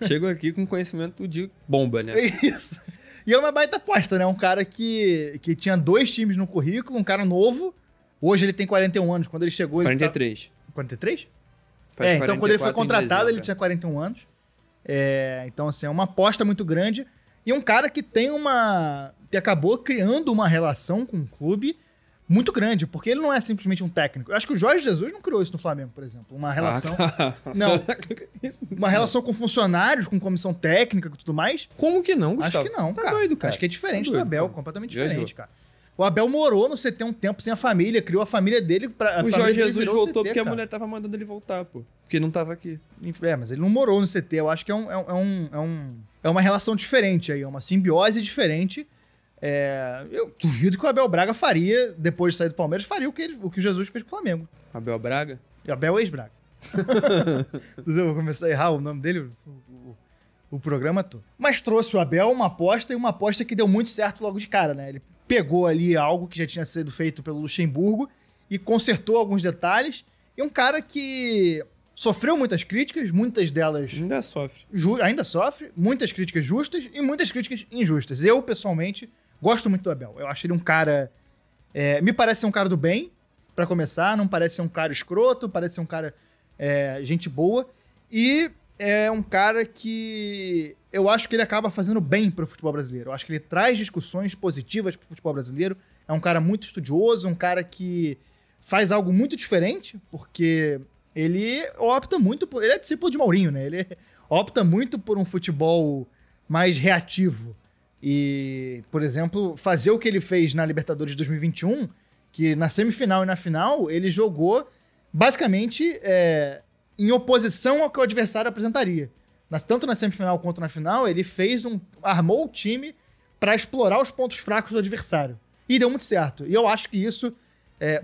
C: Chego aqui com conhecimento de bomba, né?
B: É isso. E é uma baita aposta, né? Um cara que tinha 2 times no currículo, um cara novo. Hoje ele tem 41 anos. Quando ele chegou...
C: 43.
B: 43? Então quando ele foi contratado, ele tinha 41 anos. Então, assim, é uma aposta muito grande. E um cara que que acabou criando uma relação com o clube muito grande, porque ele não é simplesmente um técnico. Eu acho que o Jorge Jesus não criou isso no Flamengo, por exemplo. Uma relação... Não. Uma relação com funcionários, com comissão técnica e tudo mais.
C: Como que não, Gustavo?
B: Acho que não,
C: Tá doido, cara.
B: Acho que é diferente do Abel, completamente diferente, cara. O Abel morou no CT um tempo sem a família, criou a família dele.
C: O Jorge Jesus voltou porque a mulher tava mandando ele voltar, pô. Porque não tava aqui.
B: Mas ele não morou no CT. Eu acho que é uma relação diferente aí, é uma simbiose diferente. Eu duvido que o Abel Braga faria, depois de sair do Palmeiras, faria o que o Jesus fez com o Flamengo.
C: Abel Braga?
B: E Abel ex-Braga. Eu vou começar a errar o nome dele o programa todo. Mas trouxe o Abel uma aposta que deu muito certo logo de cara, né? Ele pegou ali algo que já tinha sido feito pelo Luxemburgo e consertou alguns detalhes. E um cara que sofreu muitas críticas, muitas delas...
C: Ainda sofre.
B: Ainda sofre, muitas críticas justas e muitas críticas injustas. Eu, pessoalmente, gosto muito do Abel. Eu acho ele um cara... me parece ser um cara do bem, pra começar. Não parece ser um cara escroto, parece ser um cara gente boa. E é um cara que eu acho que ele acaba fazendo bem pro futebol brasileiro. Eu acho que ele traz discussões positivas pro futebol brasileiro. É um cara muito estudioso, um cara que faz algo muito diferente, porque ele opta muito por... Ele é discípulo de Mourinho, né? Ele opta muito por um futebol mais reativo. E, por exemplo, fazer o que ele fez na Libertadores de 2021, que na semifinal e na final, ele jogou basicamente em oposição ao que o adversário apresentaria. Tanto na semifinal quanto na final, ele armou o time para explorar os pontos fracos do adversário. E deu muito certo. E eu acho que isso,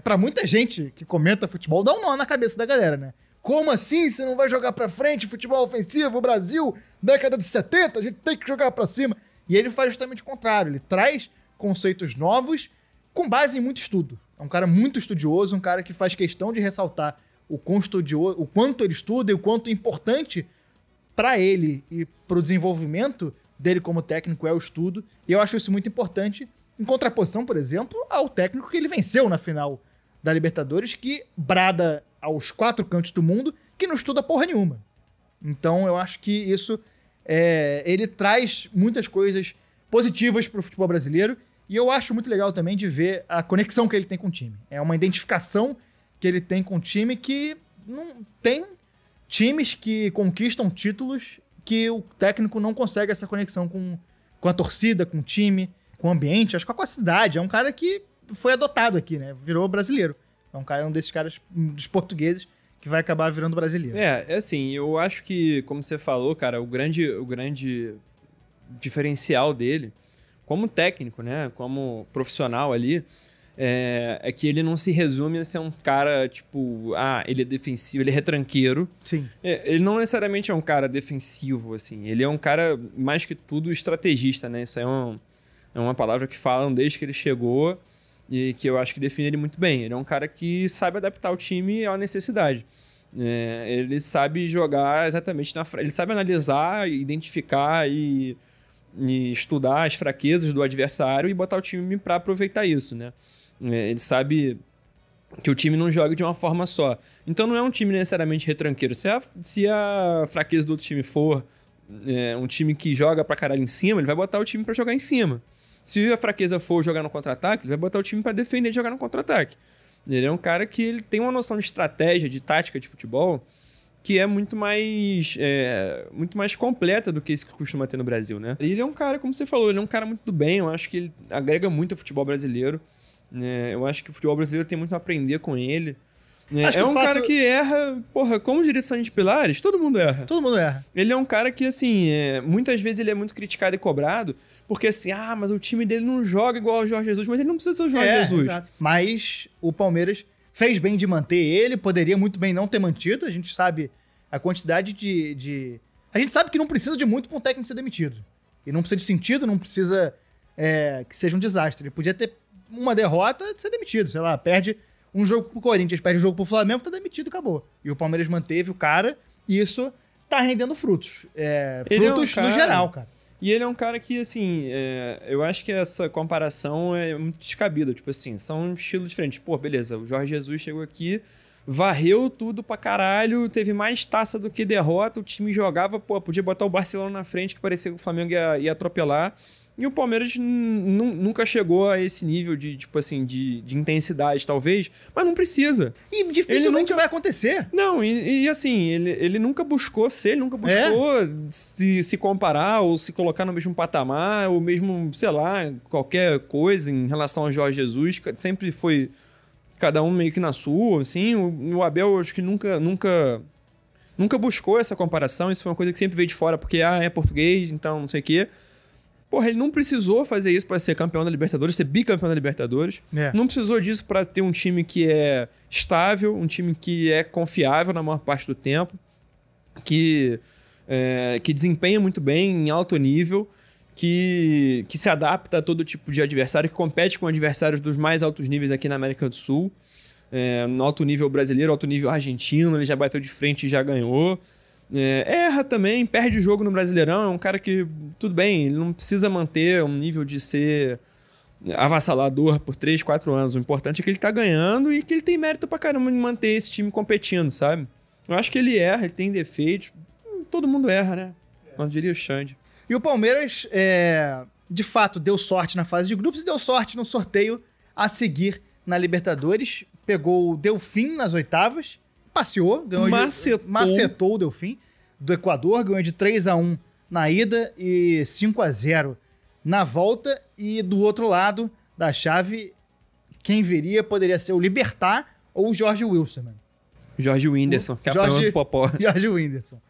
B: pra muita gente que comenta futebol, dá um nó na cabeça da galera, né? Como assim você não vai jogar pra frente, futebol ofensivo, Brasil, década de 70, a gente tem que jogar pra cima. E ele faz justamente o contrário. Ele traz conceitos novos com base em muito estudo. É um cara muito estudioso, um cara que faz questão de ressaltar o quanto ele estuda e o quanto importante para ele e para o desenvolvimento dele como técnico é o estudo. E eu acho isso muito importante em contraposição, por exemplo, ao técnico que ele venceu na final da Libertadores, que brada aos 4 cantos do mundo que não estuda porra nenhuma. Então eu acho que isso... ele traz muitas coisas positivas pro futebol brasileiro e eu acho muito legal também de ver a conexão que ele tem com o time. É uma identificação que ele tem com o time que não tem times que conquistam títulos que o técnico não consegue essa conexão com a torcida, com o time, com o ambiente, acho que com a cidade. É um cara que foi adotado aqui, né? Virou brasileiro. É um desses caras, dos portugueses, que vai acabar virando brasileiro.
C: Assim, eu acho que, como você falou, cara, o grande diferencial dele, como técnico, né, como profissional ali, é que ele não se resume a ser um cara, tipo, ele é defensivo, ele é retranqueiro.
B: Sim.
C: Ele não necessariamente é um cara defensivo, assim, ele é um cara, mais que tudo, estrategista, né, isso é uma palavra que falam desde que ele chegou e que eu acho que define ele muito bem. Ele é um cara que sabe adaptar o time à necessidade. Ele sabe jogar exatamente na frente. Ele sabe analisar, identificar e estudar as fraquezas do adversário e botar o time para aproveitar isso, né? Ele sabe que o time não joga de uma forma só. Então não é um time necessariamente retranqueiro. Se a fraqueza do outro time for um time que joga pra caralho em cima, ele vai botar o time para jogar em cima. Se a fraqueza for jogar no contra-ataque, ele vai botar o time para defender e jogar no contra-ataque. Ele é um cara que ele tem uma noção de estratégia, de tática de futebol, que é muito mais completa do que isso que costuma ter no Brasil, né? E ele é um cara, como você falou, ele é um cara muito do bem. Eu acho que ele agrega muito ao futebol brasileiro. Eu acho que o futebol brasileiro tem muito a aprender com ele. É um cara que erra, como direção de pilares, todo mundo erra.
B: Todo mundo erra.
C: Ele é um cara que, assim, muitas vezes ele é muito criticado e cobrado, porque assim, mas o time dele não joga igual o Jorge Jesus, mas ele não precisa ser o Jorge Jesus.
B: Exato. Mas o Palmeiras fez bem de manter ele, poderia muito bem não ter mantido, a gente sabe a quantidade de... A gente sabe que não precisa de muito para um técnico ser demitido. E não precisa de sentido, não precisa que seja um desastre. Ele podia ter uma derrota e ser demitido, sei lá, perde um jogo pro Corinthians, perde um jogo pro Flamengo, tá demitido, acabou. E o Palmeiras manteve o cara e isso tá rendendo frutos. Frutos no geral, cara.
C: E ele é um cara que, assim, eu acho que essa comparação é muito descabida. Tipo assim, são estilos diferentes. Pô, beleza, o Jorge Jesus chegou aqui, varreu tudo pra caralho, teve mais taça do que derrota, o time jogava, podia botar o Barcelona na frente, que parecia que o Flamengo ia atropelar. E o Palmeiras nunca chegou a esse nível de, tipo assim, de intensidade, talvez, mas não precisa.
B: E dificilmente vai acontecer.
C: Não, e assim, ele nunca buscou ser, ele nunca buscou se comparar ou se colocar no mesmo patamar, ou mesmo, sei lá, qualquer coisa em relação ao Jorge Jesus. Sempre foi cada um meio que na sua, assim. O Abel, acho que nunca buscou essa comparação. Isso foi uma coisa que sempre veio de fora, porque, é português, então não sei o quê. Porra, ele não precisou fazer isso para ser campeão da Libertadores, ser bicampeão da Libertadores. Não precisou disso para ter um time que é estável, um time que é confiável na maior parte do tempo, que desempenha muito bem em alto nível, que se adapta a todo tipo de adversário, que compete com adversários dos mais altos níveis aqui na América do Sul. no alto nível brasileiro, alto nível argentino, ele já bateu de frente e já ganhou. Erra também, perde o jogo no Brasileirão, é um cara que, tudo bem, ele não precisa manter um nível de ser avassalador por 3, 4 anos. O importante é que ele tá ganhando e que ele tem mérito pra caramba de manter esse time competindo, sabe? Eu acho que ele erra, ele tem defeitos. Todo mundo erra, né? Não diria o Xande.
B: E o Palmeiras, de fato, deu sorte na fase de grupos e deu sorte no sorteio a seguir na Libertadores. Pegou o Delfim nas oitavas, passeou, ganhou macetou o Delfim do Equador, ganhou de 3-1 na ida e 5-0 na volta. E do outro lado da chave, quem viria poderia ser o Libertad ou o Jorge Wilstermann.
C: Jorge Whindersson, que é a do Popó.
B: Jorge Whindersson.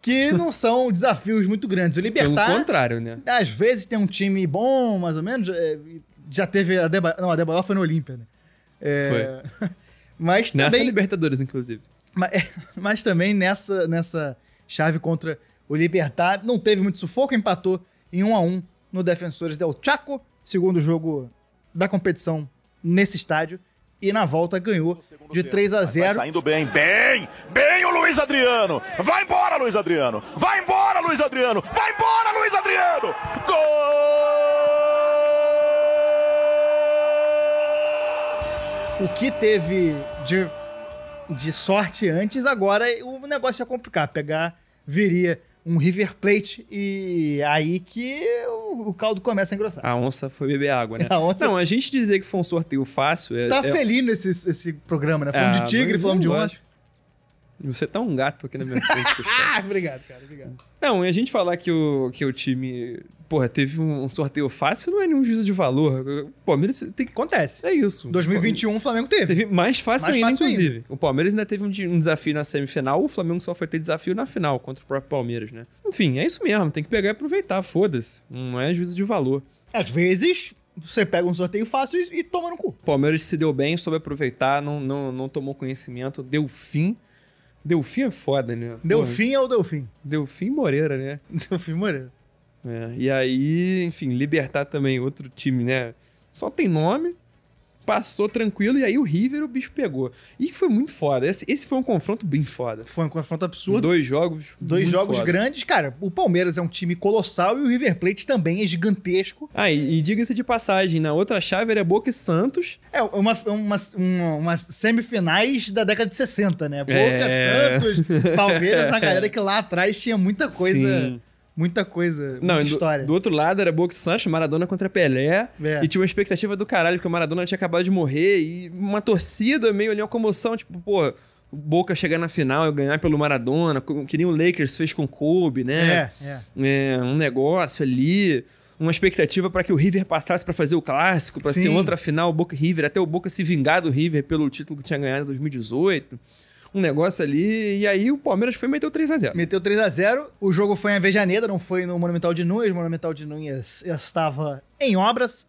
B: Que não são desafios muito grandes. O Libertad...
C: Pelo contrário, né?
B: Às vezes tem um time bom, mais ou menos. Já teve a Adebayor foi no Olímpia, né?
C: Foi.
B: Mas também...
C: Nessa Libertadores, inclusive.
B: Mas também nessa chave contra o Libertad, não teve muito sufoco, empatou em 1-1 no Defensores del Chaco, segundo jogo da competição nesse estádio. E na volta ganhou de 3-0.
A: Vai saindo bem o Luiz Adriano. Vai embora, Luiz Adriano. Vai embora, Luiz Adriano. Vai embora, Luiz Adriano. Gol!
B: O que teve de sorte antes, agora o negócio ia complicar. Viria um River Plate e aí que o caldo começa a engrossar.
C: A onça foi beber água, né?
B: Não,
C: a gente dizer que foi um sorteio fácil...
B: Tá feliz esse programa, né? Falando de tigre, falando de onça.
C: Você tá um gato aqui na minha frente, Gustavo.
B: Obrigado, cara. Obrigado.
C: Não, e a gente falar que o time... Porra, teve um sorteio fácil, não é nenhum juízo de valor. O Palmeiras tem que...
B: Acontece.
C: É isso.
B: 2021 o Flamengo teve.
C: Teve mais fácil ainda, inclusive. O Palmeiras ainda teve um desafio na semifinal, o Flamengo só foi ter desafio na final contra o próprio Palmeiras, né? Enfim, é isso mesmo. Tem que pegar e aproveitar, foda-se. Não é juízo de valor.
B: Às vezes, você pega um sorteio fácil e toma no cu.
C: O Palmeiras se deu bem, soube aproveitar, não tomou conhecimento, deu fim. Delfim é foda, né?
B: Delfim é o Delfim.
C: Delfim Moreira, né?
B: Delfim Moreira.
C: E aí, enfim, Libertad também, outro time, né? Só tem nome, passou tranquilo, e aí o River o bicho pegou. E foi muito foda. Esse foi um confronto bem foda.
B: Foi um confronto absurdo.
C: Dois jogos foda.
B: Grandes. Cara, o Palmeiras é um time colossal e o River Plate também é gigantesco.
C: E diga-se de passagem, na outra chave era Boca e Santos.
B: Umas semifinais da década de 60, né? Boca, Santos, Palmeiras, a galera que lá atrás tinha muita coisa...
C: Sim.
B: Muita história.
C: Do outro lado era Boca e Santos, Maradona contra Pelé. E tinha uma expectativa do caralho, porque o Maradona tinha acabado de morrer. E uma torcida meio ali, uma comoção. Tipo, pô, o Boca chegar na final e ganhar pelo Maradona. Que nem o Lakers fez com o Kobe, né? Um negócio ali. Uma expectativa para que o River passasse para fazer o clássico, para ser outra final, Boca e River. Até o Boca se vingar do River pelo título que tinha ganhado em 2018. Um negócio ali, e aí o Palmeiras foi e meteu 3-0.
B: Meteu 3-0, o jogo foi em Avejaneda, não foi no Monumental de Nunes. O Monumental de Nunes estava em obras.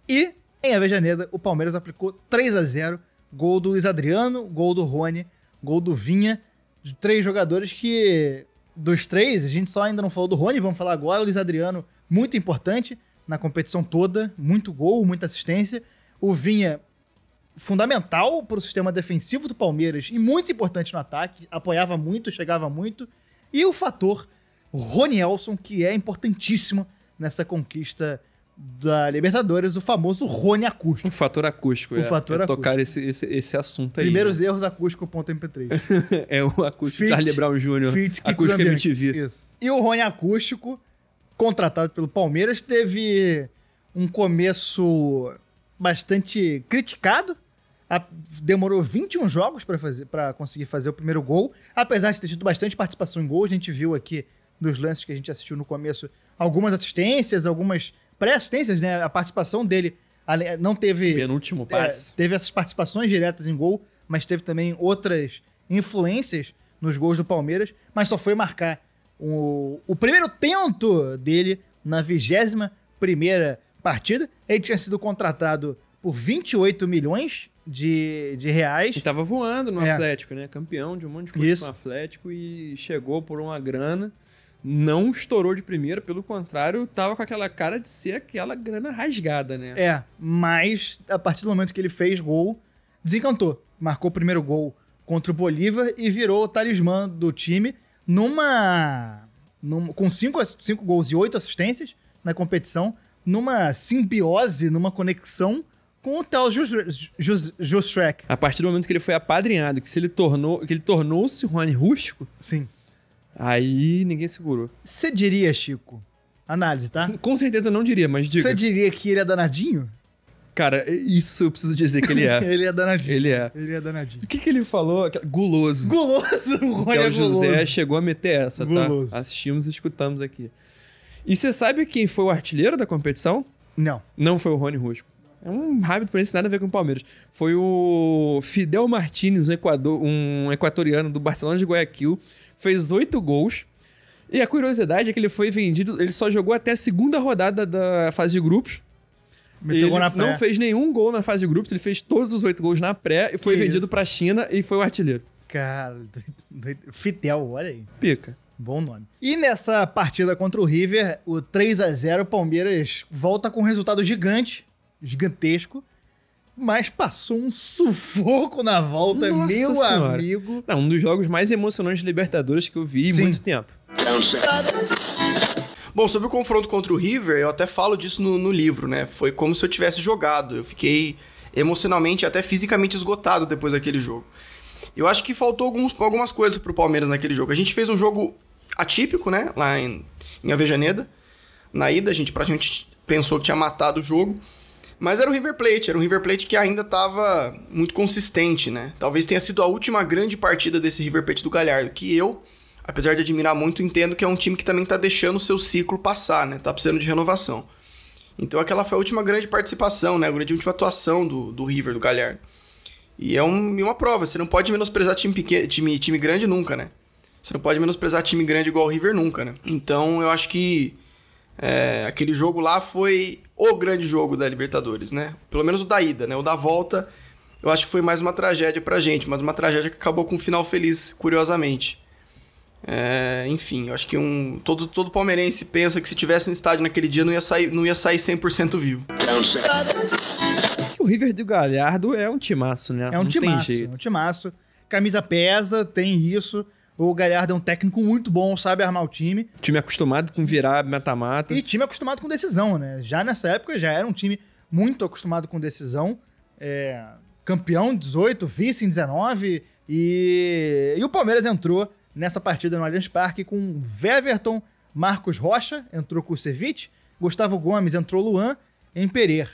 B: E em Avejaneda, o Palmeiras aplicou 3-0. Gol do Luiz Adriano, gol do Rony, gol do Vinha. De 3 jogadores que, dos 3, a gente só ainda não falou do Rony, vamos falar agora. O Luiz Adriano, muito importante na competição toda, muito gol, muita assistência. O Vinha... fundamental para o sistema defensivo do Palmeiras e muito importante no ataque, apoiava muito, chegava muito. E o fator Ronielson, que é importantíssimo nessa conquista da Libertadores, o famoso Rony acústico.
C: O fator acústico,
B: acústico.
C: Tocar esse assunto aí.
B: Primeiros erros acústico.mp3.
C: É o acústico Charlie Brown Jr., acústico MTV.
B: Isso. E o Rony acústico, contratado pelo Palmeiras, teve um começo bastante criticado. Demorou 21 jogos para conseguir fazer o primeiro gol, apesar de ter tido bastante participação em gol. A gente viu aqui nos lances que a gente assistiu no começo algumas assistências, algumas pré-assistências, né? A participação dele não teve...
C: Penúltimo passe.
B: Teve essas participações diretas em gol, mas teve também outras influências nos gols do Palmeiras, mas só foi marcar o primeiro tento dele na 21ª partida. Ele tinha sido contratado por 28 milhões de reais.
C: E tava voando no Atlético, né? Campeão de um monte de coisa no Atlético e chegou por uma grana. Não estourou de primeira, pelo contrário, tava com aquela cara de ser aquela grana rasgada, né?
B: Mas a partir do momento que ele fez gol, desencantou. marcou o primeiro gol contra o Bolívar e virou o talismã do time com 5 gols e 8 assistências na competição, numa simbiose, numa conexão com o tal Justrek.
C: A partir do momento que ele foi apadrinhado, que ele tornou-se Rony Rústico,
B: Sim.
C: aí ninguém segurou.
B: Você diria, Chico, análise, tá?
C: Com certeza não diria, mas diga.
B: Você diria que ele é danadinho?
C: Cara, isso eu preciso dizer que ele é.
B: Ele é danadinho.
C: Ele é.
B: Ele é danadinho.
C: O que ele falou? Guloso.
B: Guloso! O Rony é
C: O José
B: guloso.
C: chegou a meter essa,
B: Guloso.
C: tá? Assistimos e escutamos aqui. E você sabe quem foi o artilheiro da competição?
B: Não.
C: Não foi o Rony Rústico. É um hábito por isso, nada a ver com o Palmeiras. Foi o Fidel Martínez, um equatoriano do Barcelona de Guayaquil. Fez 8 gols. E a curiosidade é que ele foi vendido... Ele só jogou até a segunda rodada da fase de grupos.
B: Meteu
C: Ele
B: gol na pré.
C: não fez nenhum gol na fase de grupos. Ele fez todos os 8 gols na pré e foi
B: Que
C: vendido
B: isso?
C: pra China e foi o artilheiro.
B: Cara, Fidel, olha aí.
C: Pica.
B: Bom nome. E nessa partida contra o River, o 3-0, o Palmeiras volta com um resultado gigantesco, mas passou um sufoco na volta,
C: Nossa
B: meu
C: Senhora.
B: amigo.
C: Não, um dos jogos mais emocionantes de Libertadores que eu vi em
B: Sim.
C: muito tempo.
G: Bom, sobre o confronto contra o River, eu até falo disso no livro, né? Foi como se eu tivesse jogado. Eu fiquei emocionalmente e até fisicamente esgotado depois daquele jogo. Eu acho que faltou algumas coisas pro Palmeiras naquele jogo. A gente fez um jogo atípico, né? Lá em Avejaneda. Na ida, a gente praticamente pensou que tinha matado o jogo. Mas era o River Plate que ainda estava muito consistente, né? Talvez tenha sido a última grande partida desse River Plate do Galhardo, que eu, apesar de admirar muito, entendo que é um time que também tá deixando o seu ciclo passar, né? Tá precisando de renovação. Então aquela foi a última grande participação, né? A grande última atuação do River, do Galhardo. E é uma prova, você não pode menosprezar time grande nunca, né? Você não pode menosprezar time grande igual o River nunca, né? Então eu acho que aquele jogo lá foi o grande jogo da Libertadores, né? Pelo menos o da ida, né? O da volta, eu acho que foi mais uma tragédia pra gente, mas uma tragédia que acabou com um final feliz, curiosamente. Enfim, eu acho que todo palmeirense pensa que se tivesse no estádio naquele dia não ia sair 100% vivo.
C: O River do Galhardo é um timaço, né?
B: É um
C: Não tem
B: timaço,
C: jeito.
B: é um timaço. Camisa pesa, tem isso. O Galhardo é um técnico muito bom, sabe armar o time.
C: Time acostumado com virar mata-mata.
B: E time acostumado com decisão, né? Já nessa época já era um time muito acostumado com decisão. Campeão em 18, vice em 19. E o Palmeiras entrou nessa partida no Allianz Parque com Weverton, Marcos Rocha, entrou Kusevich, Gustavo Gomes, entrou Luan, Emperer.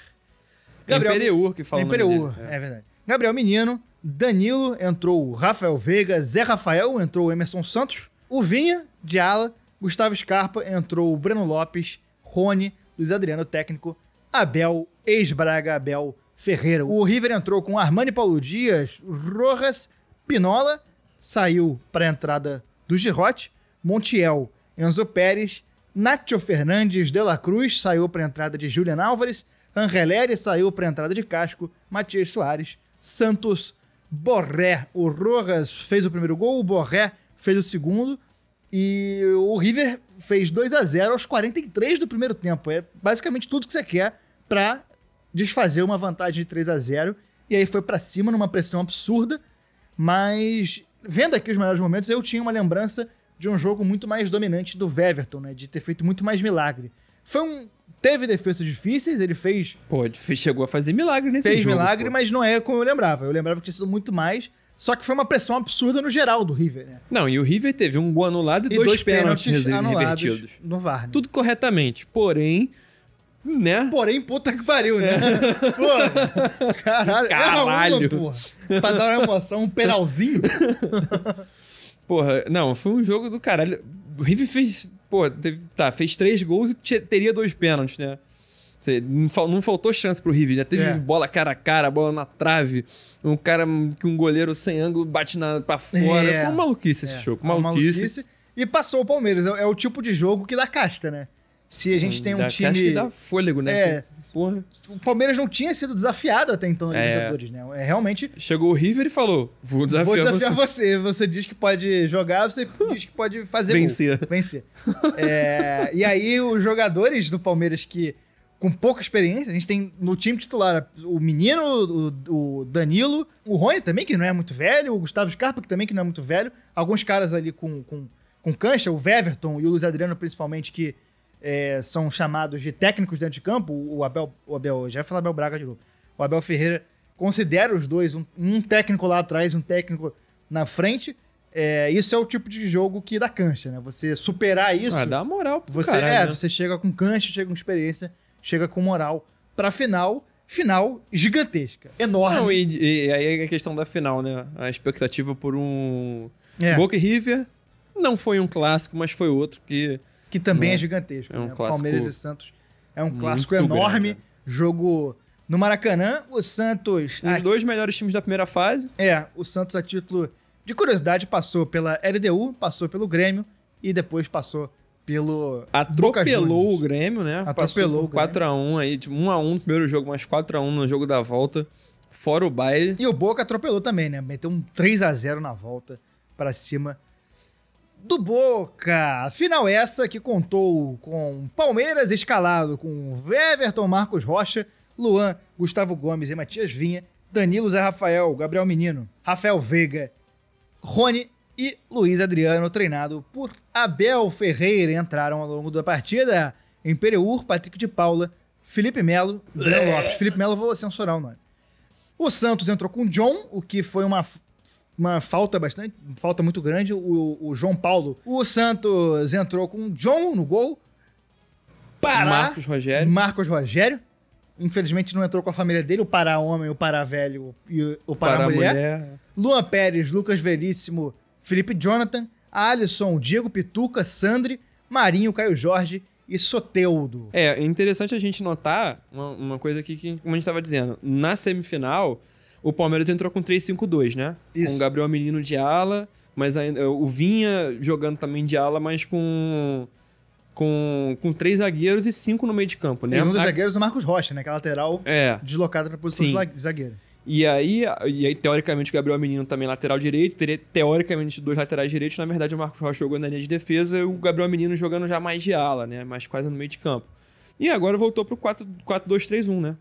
C: Empereur, que fala o nome
B: Empereur,
C: dele.
B: é verdade. Gabriel Menino, Danilo, entrou o Rafael Veiga, Zé Rafael, entrou o Emerson Santos, o Vinha, de ala, Gustavo Scarpa, entrou o Breno Lopes, Rony, Luiz Adriano, técnico, Abel, ex-Braga, Abel Ferreira. O River entrou com Armani Paulo Dias, Rojas, Pinola, saiu para a entrada do Girotti, Montiel, Enzo Pérez, Nacho Fernandes, De La Cruz, saiu para a entrada de Julian Álvares, Angeleri saiu para a entrada de Casco, Matias Soares, Santos, Borré. O Rojas fez o primeiro gol, o Borré fez o segundo e o River fez 2-0 aos 43 do primeiro tempo. É basicamente tudo que você quer para desfazer uma vantagem de 3-0 e aí foi para cima numa pressão absurda, mas vendo aqui os melhores momentos eu tinha uma lembrança de um jogo muito mais dominante do Weverton, né, de ter feito muito mais milagre. Teve defesas difíceis, ele fez...
C: Pô, chegou a fazer milagre nesse
B: Fez
C: jogo.
B: milagre,
C: pô.
B: mas não é como eu lembrava. Eu lembrava que tinha sido muito mais, só que foi uma pressão absurda no geral do River, né?
C: Não, e o River teve um gol anulado e dois pênaltis
B: anulados
C: revertidos.
B: no VAR. Né?
C: Tudo corretamente, porém, né?
B: Porém, puta que pariu, né? Pô, caralho.
C: Caralho.
B: Era uma, porra. Pra dar uma emoção, um penalzinho.
C: Porra, não, foi um jogo do caralho. O River fez... Pô, fez 3 gols e teria 2 pênaltis, né? Não faltou chance pro River, né? Teve bola cara a cara, bola na trave, um goleiro sem ângulo bate pra fora. Foi uma maluquice esse jogo, maluquice.
B: E passou o Palmeiras, é o tipo de jogo que dá casca, né? Se a gente tem um time...
C: Acho que dá fôlego, né? Porra.
B: O Palmeiras não tinha sido desafiado até então na Libertadores, né? Realmente...
C: Chegou o River e falou, vou desafiar
B: você. Você diz que pode jogar, você diz que pode fazer
C: Vencer.
B: Vencer. E aí os jogadores do Palmeiras que com pouca experiência. A gente tem no time titular o Menino, o Danilo, o Rony também, que não é muito velho, o Gustavo Scarpa, que também que não é muito velho. Alguns caras ali com cancha, o Weverton e o Luiz Adriano, principalmente, que são chamados de técnicos dentro de campo. O Abel, já ia falar Abel Braga de novo. O Abel Ferreira considera os dois, um técnico lá atrás, um técnico na frente. Isso é o tipo de jogo que dá cancha, né? Você superar isso...
C: Dá moral pro
B: você,
C: caralho, né?
B: Você chega com cancha, chega com experiência, chega com moral pra final gigantesca, enorme.
C: Não, e aí a questão da final, né? A expectativa por um Boca e River não foi um clássico, mas foi outro que
B: também é gigantesco.
C: É um
B: né?
C: clássico
B: Palmeiras e Santos é um clássico
C: muito
B: enorme.
C: grande,
B: Jogo no Maracanã. O Santos...
C: Os dois melhores times da primeira fase.
B: O Santos, a título de curiosidade, passou pela LDU, passou pelo Grêmio e depois passou pelo
C: Atropelou o Grêmio, né?
B: Atropelou
C: Passou por 4x1 aí, tipo 1x1 no primeiro jogo, mas 4x1 no jogo da volta, fora o baile.
B: E o Boca atropelou também, né? Meteu um 3x0 na volta pra cima do Boca. Final essa que contou com Palmeiras escalado com Weverton, Marcos Rocha, Luan, Gustavo Gomes e Matias Vinha, Danilo, Zé Rafael, Gabriel Menino, Rafael Veiga, Rony e Luiz Adriano, treinado por Abel Ferreira. Entraram ao longo da partida Imperiur, Patrick de Paula, Felipe Melo, Breno Lopes. Felipe Melo, vou censurar o nome. O Santos entrou com John, o que foi uma falta muito grande, o João Paulo. O Santos entrou com John no gol. Marcos Rogério. Infelizmente não entrou com a família dele, o Pará homem, o Pará velho e o Pará mulher. Luan Pérez, Lucas Veríssimo, Felipe Jonathan, Alisson, Diego Pituca, Sandri, Marinho, Caio Jorge e Soteldo.
C: É interessante a gente notar uma coisa aqui que, como a gente estava dizendo, na semifinal, o Palmeiras entrou com 3-5-2, né?
B: Isso.
C: Com o Gabriel Menino de ala, mas ainda, o Vinha jogando também de ala, mas com 3 zagueiros e 5 no meio de campo, né?
B: E um dos zagueiros é o Marcos Rocha, né? Que é a lateral deslocada para a posição de zagueiro.
C: E aí, teoricamente, o Gabriel Menino também lateral direito, teria teoricamente 2 laterais direitos. Na verdade, o Marcos Rocha jogando na linha de defesa e o Gabriel Menino jogando já mais de ala, né? Mais quase no meio de campo. E agora voltou pro 4-2-3-1, né?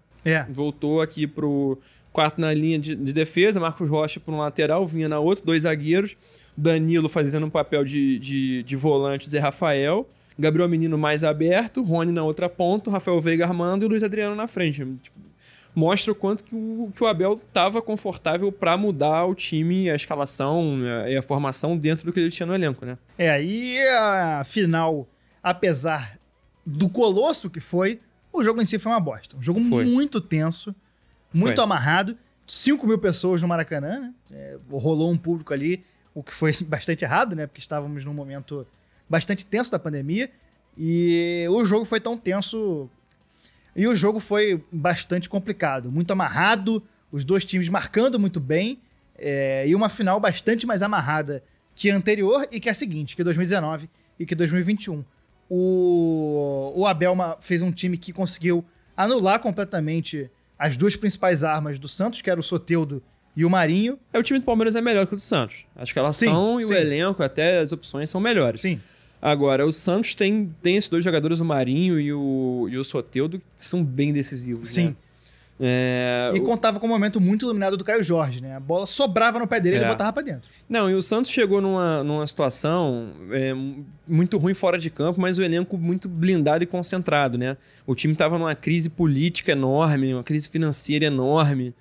C: Voltou aqui pro 4 na linha de defesa, Marcos Rocha por um lateral, Vinha na outra, 2 zagueiros, Danilo fazendo um papel de volante, Zé Rafael, Gabriel Menino mais aberto, Rony na outra ponta, Rafael Veiga armando e Luiz Adriano na frente. Tipo, mostra o quanto que o Abel estava confortável para mudar o time, a escalação e a formação dentro do que ele tinha no elenco, né?
B: E a final, apesar do colosso que foi, o jogo em si foi uma bosta. Um jogo muito tenso, muito amarrado. 5 mil pessoas no Maracanã, né? Rolou um público ali, o que foi bastante errado, né? Porque estávamos num momento bastante tenso da pandemia. E o jogo foi tão tenso... E o jogo foi bastante complicado, muito amarrado, os dois times marcando muito bem, e uma final bastante mais amarrada que a anterior e que a seguinte, que 2019 e que 2021. O Abel fez um time que conseguiu anular completamente as duas principais armas do Santos, que era o Soteldo e o Marinho.
C: O time do Palmeiras é melhor que o do Santos. A escalação e o elenco, até as opções são melhores.
B: Sim.
C: Agora, o Santos tem esses 2 jogadores, o Marinho e o Soteldo, que são bem decisivos.
B: Sim.
C: Né?
B: E contava com um momento muito iluminado do Caio Jorge, né? A bola sobrava no pé dele e ele botava pra dentro.
C: Não, e o Santos chegou numa situação muito ruim fora de campo, mas o elenco muito blindado e concentrado, né? O time tava numa crise política enorme, uma crise financeira enorme.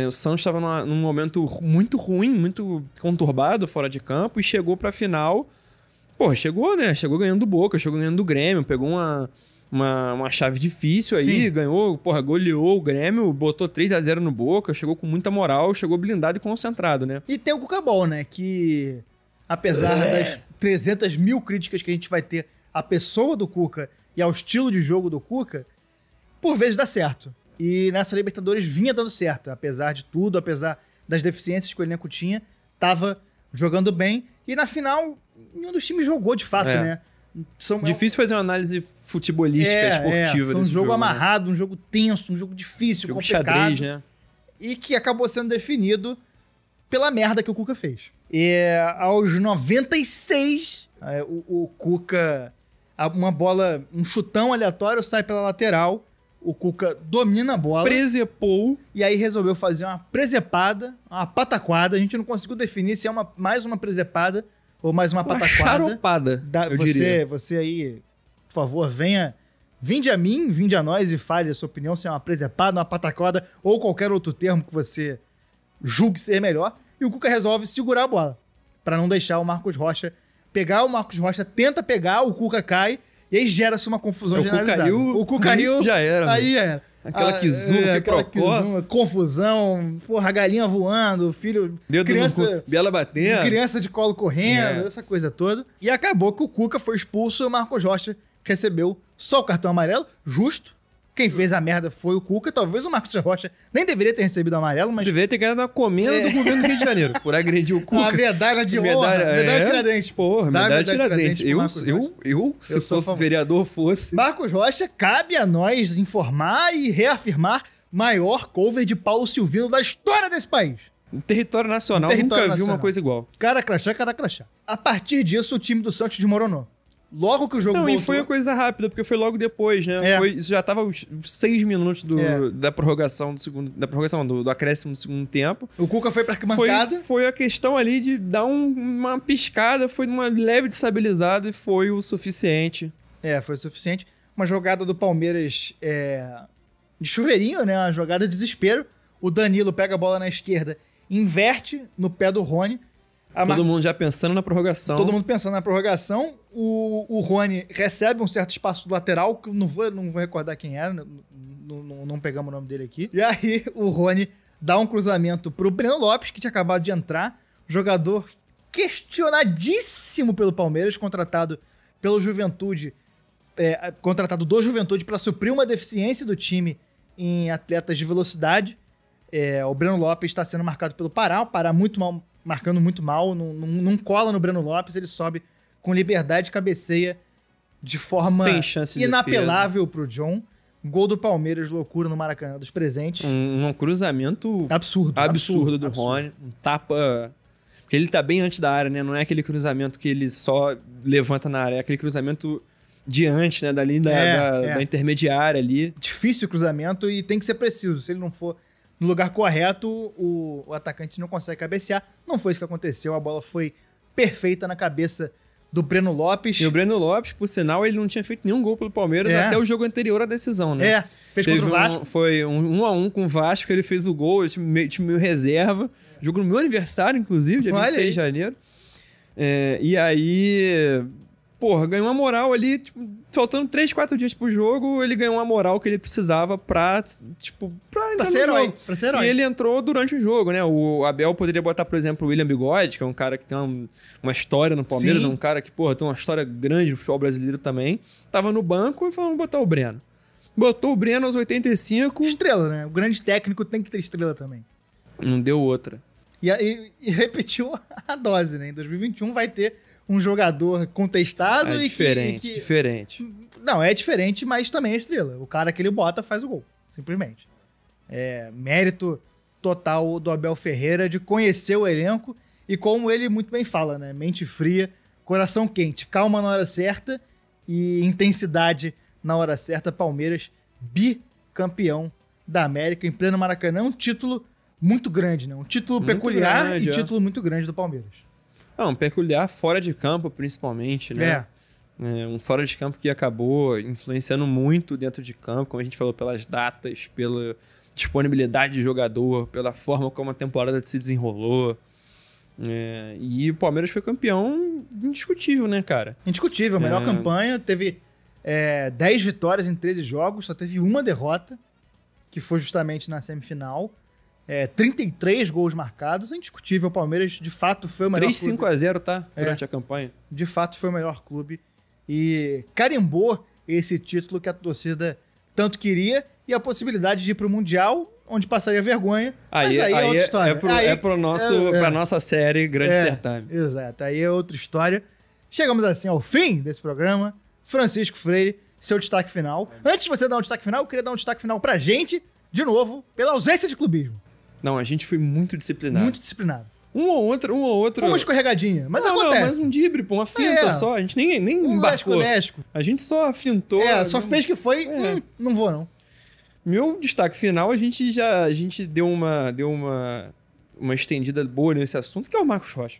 C: O Santos estava num momento muito ruim, muito conturbado fora de campo e chegou pra final... chegou, né? Chegou ganhando do Boca, chegou ganhando do Grêmio, pegou uma chave difícil aí, ganhou, goleou o Grêmio, botou 3-0 no Boca, chegou com muita moral, chegou blindado e concentrado, né?
B: E tem o Cucabol, né? Que, apesar das 300 mil críticas que a gente vai ter à pessoa do Cuca e ao estilo de jogo do Cuca, por vezes dá certo. E nessa Libertadores vinha dando certo, apesar de tudo, apesar das deficiências que o elenco tinha, tava jogando bem. E na final, nenhum dos times jogou de fato, né?
C: Difícil fazer uma análise futebolística, esportiva.
B: Foi um jogo amarrado, né? Um jogo tenso, um jogo difícil,
C: jogo
B: complicado.
C: Xadrez, né?
B: E que acabou sendo definido pela merda que o Cuca fez. E aos 96, o Cuca uma bola, um chutão aleatório sai pela lateral, o Cuca domina a bola.
C: Presepou.
B: E aí resolveu fazer uma presepada, uma pataquada. A gente não conseguiu definir se é mais uma presepada ou mais uma pataquada.
C: Charopada, eu diria.
B: Você aí, por favor, vinde a mim, vinde a nós e fale a sua opinião se é uma presepada, uma pataquada ou qualquer outro termo que você julgue ser melhor. E o Cuca resolve segurar a bola para não deixar o Marcos Rocha pegar. O Marcos Rocha tenta pegar, o Cuca cai e aí gera-se uma confusão generalizada. O Cuca caiu,
C: já era.
B: Aí já era.
C: Aquela Kizuma,
B: aquela Kizuma, confusão, porra, a galinha voando, filho,
C: dedo
B: criança,
C: no cu, biela batendo,
B: criança de colo correndo, essa coisa toda. E acabou que o Cuca foi expulso e o Marcos Rocha recebeu só o cartão amarelo, justo. Quem fez a merda foi o Cuca. Talvez o Marcos Rocha nem deveria ter recebido amarelo, mas...
C: Deveria ter ganhado uma comenda do governo do Rio de Janeiro, por agredir o Cuca.
B: A medalha de honra, medalha de Tiradentes.
C: Porra, medalha de Tiradentes. Eu, se fosse vereador, fosse...
B: Marcos Rocha, cabe a nós informar e reafirmar maior cover de Paulo Silvino da história desse país.
C: No território nacional, nunca vi uma coisa igual.
B: Cara crachá. A partir disso, o time do Santos desmoronou. Logo que o jogo voltou...
C: e foi uma coisa rápida, porque foi logo depois, né? Isso já tava os 6 minutos da prorrogação do segundo... Da prorrogação, do acréscimo do segundo tempo.
B: O Cuca foi pra arquibancada.
C: Foi a questão ali de dar uma piscada, foi uma leve destabilizada e foi o suficiente.
B: Foi o suficiente. Uma jogada do Palmeiras de chuveirinho, né? Uma jogada de desespero. O Danilo pega a bola na esquerda, inverte no pé do Rony.
C: Todo mundo já pensando na prorrogação.
B: Todo mundo pensando na prorrogação. O Rony recebe um certo espaço do lateral, que eu não vou recordar quem era, não pegamos o nome dele aqui. E aí o Rony dá um cruzamento pro Breno Lopes, que tinha acabado de entrar. Jogador questionadíssimo pelo Palmeiras, contratado pelo Juventude, contratado do Juventude para suprir uma deficiência do time em atletas de velocidade. O Breno Lopes está sendo marcado pelo Pará, o Pará muito mal, marcando muito mal, não cola no Breno Lopes, ele sobe com liberdade, cabeceia de forma inapelável pro John. Gol do Palmeiras, loucura no Maracanã dos presentes.
C: Um cruzamento
B: absurdo
C: do Rony, um tapa... Porque ele tá bem antes da área, né? Não é aquele cruzamento que ele só levanta na área, é aquele cruzamento de antes, né? Dali da intermediária ali.
B: Difícil o cruzamento e tem que ser preciso. Se ele não for no lugar correto, o atacante não consegue cabecear. Não foi isso que aconteceu. A bola foi perfeita na cabeça do Breno Lopes.
C: E o Breno Lopes, por sinal, ele não tinha feito nenhum gol pelo Palmeiras até o jogo anterior à decisão, né?
B: Fez contra o Vasco.
C: Foi 1-1 com o Vasco, ele fez o gol, o time meio reserva. Jogo no meu aniversário, inclusive, dia 26 de janeiro. E aí... Porra, ganhou uma moral ali, tipo, faltando 3, 4 dias pro jogo, ele ganhou uma moral que ele precisava pra entrar
B: ser
C: no
B: herói,
C: jogo.
B: pra ser herói.
C: E ele entrou durante o jogo, né? O Abel poderia botar, por exemplo, o William Bigode, que é um cara que tem uma história no Palmeiras, é um cara que, porra, tem uma história grande no futebol brasileiro também. Tava no banco e falou, vamos botar o Breno. Botou o Breno aos 85.
B: Estrela, né? O grande técnico tem que ter estrela também.
C: Não deu outra.
B: E repetiu a dose, né? Em 2021 vai ter um jogador contestado
C: diferente.
B: Não, é diferente, mas também é estrela. O cara que ele bota faz o gol, simplesmente. Mérito total do Abel Ferreira de conhecer o elenco e como ele muito bem fala, né? Mente fria, coração quente, calma na hora certa e intensidade na hora certa. Palmeiras bicampeão da América em pleno Maracanã. Um título muito grande, né? Um título muito peculiar grande, título muito grande do Palmeiras.
C: Um peculiar fora de campo, principalmente, né? Um fora de campo que acabou influenciando muito dentro de campo, como a gente falou, pelas datas, pela disponibilidade de jogador, pela forma como a temporada se desenrolou. E o Palmeiras foi campeão indiscutível, né, cara?
B: Indiscutível, melhor campanha. Teve 10 vitórias em 13 jogos, só teve uma derrota, que foi justamente na semifinal. 33 gols marcados, é indiscutível. O Palmeiras, de fato, foi o melhor
C: 3-5-0, tá? Durante a campanha.
B: De fato, foi o melhor clube. E carimbou esse título que a torcida tanto queria e a possibilidade de ir pro Mundial, onde passaria vergonha. Mas aí é outra história.
C: Pra nossa série Grande Certame.
B: Exato, aí é outra história. Chegamos assim ao fim desse programa. Francisco Freire, seu destaque final. Antes de você dar um destaque final, eu queria dar um destaque final pra gente, de novo, pela ausência de clubismo.
C: Não, a gente foi muito disciplinado.
B: Muito disciplinado.
C: Um ou outro.
B: Uma escorregadinha, mas
C: não,
B: acontece.
C: Não, mas um drible, pô, uma finta só. A gente nem embarcou.
B: Lesco.
C: A gente só fintou.
B: Só fez que foi, não vou não.
C: Meu destaque final, a gente deu uma estendida boa nesse assunto, que é o Marcos Rocha.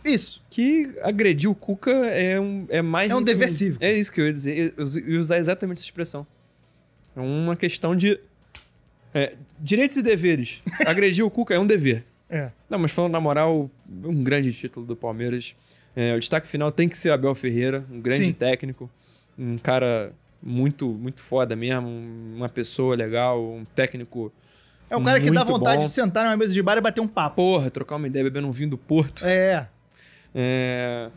B: Isso.
C: Que agredir o Cuca é mais...
B: É um dever cívico.
C: É isso que eu ia dizer. Eu ia usar exatamente essa expressão. É uma questão de... direitos e deveres. Agredir o Cuca é um dever. Não, mas falando na moral, um grande título do Palmeiras. O destaque final tem que ser Abel Ferreira, um grande técnico. Um cara muito, muito foda mesmo. Uma pessoa legal, um técnico...
B: É um cara que dá vontade
C: bom.
B: de sentar numa mesa de bar e bater um papo.
C: Porra, trocar uma ideia, bebendo um vinho do Porto.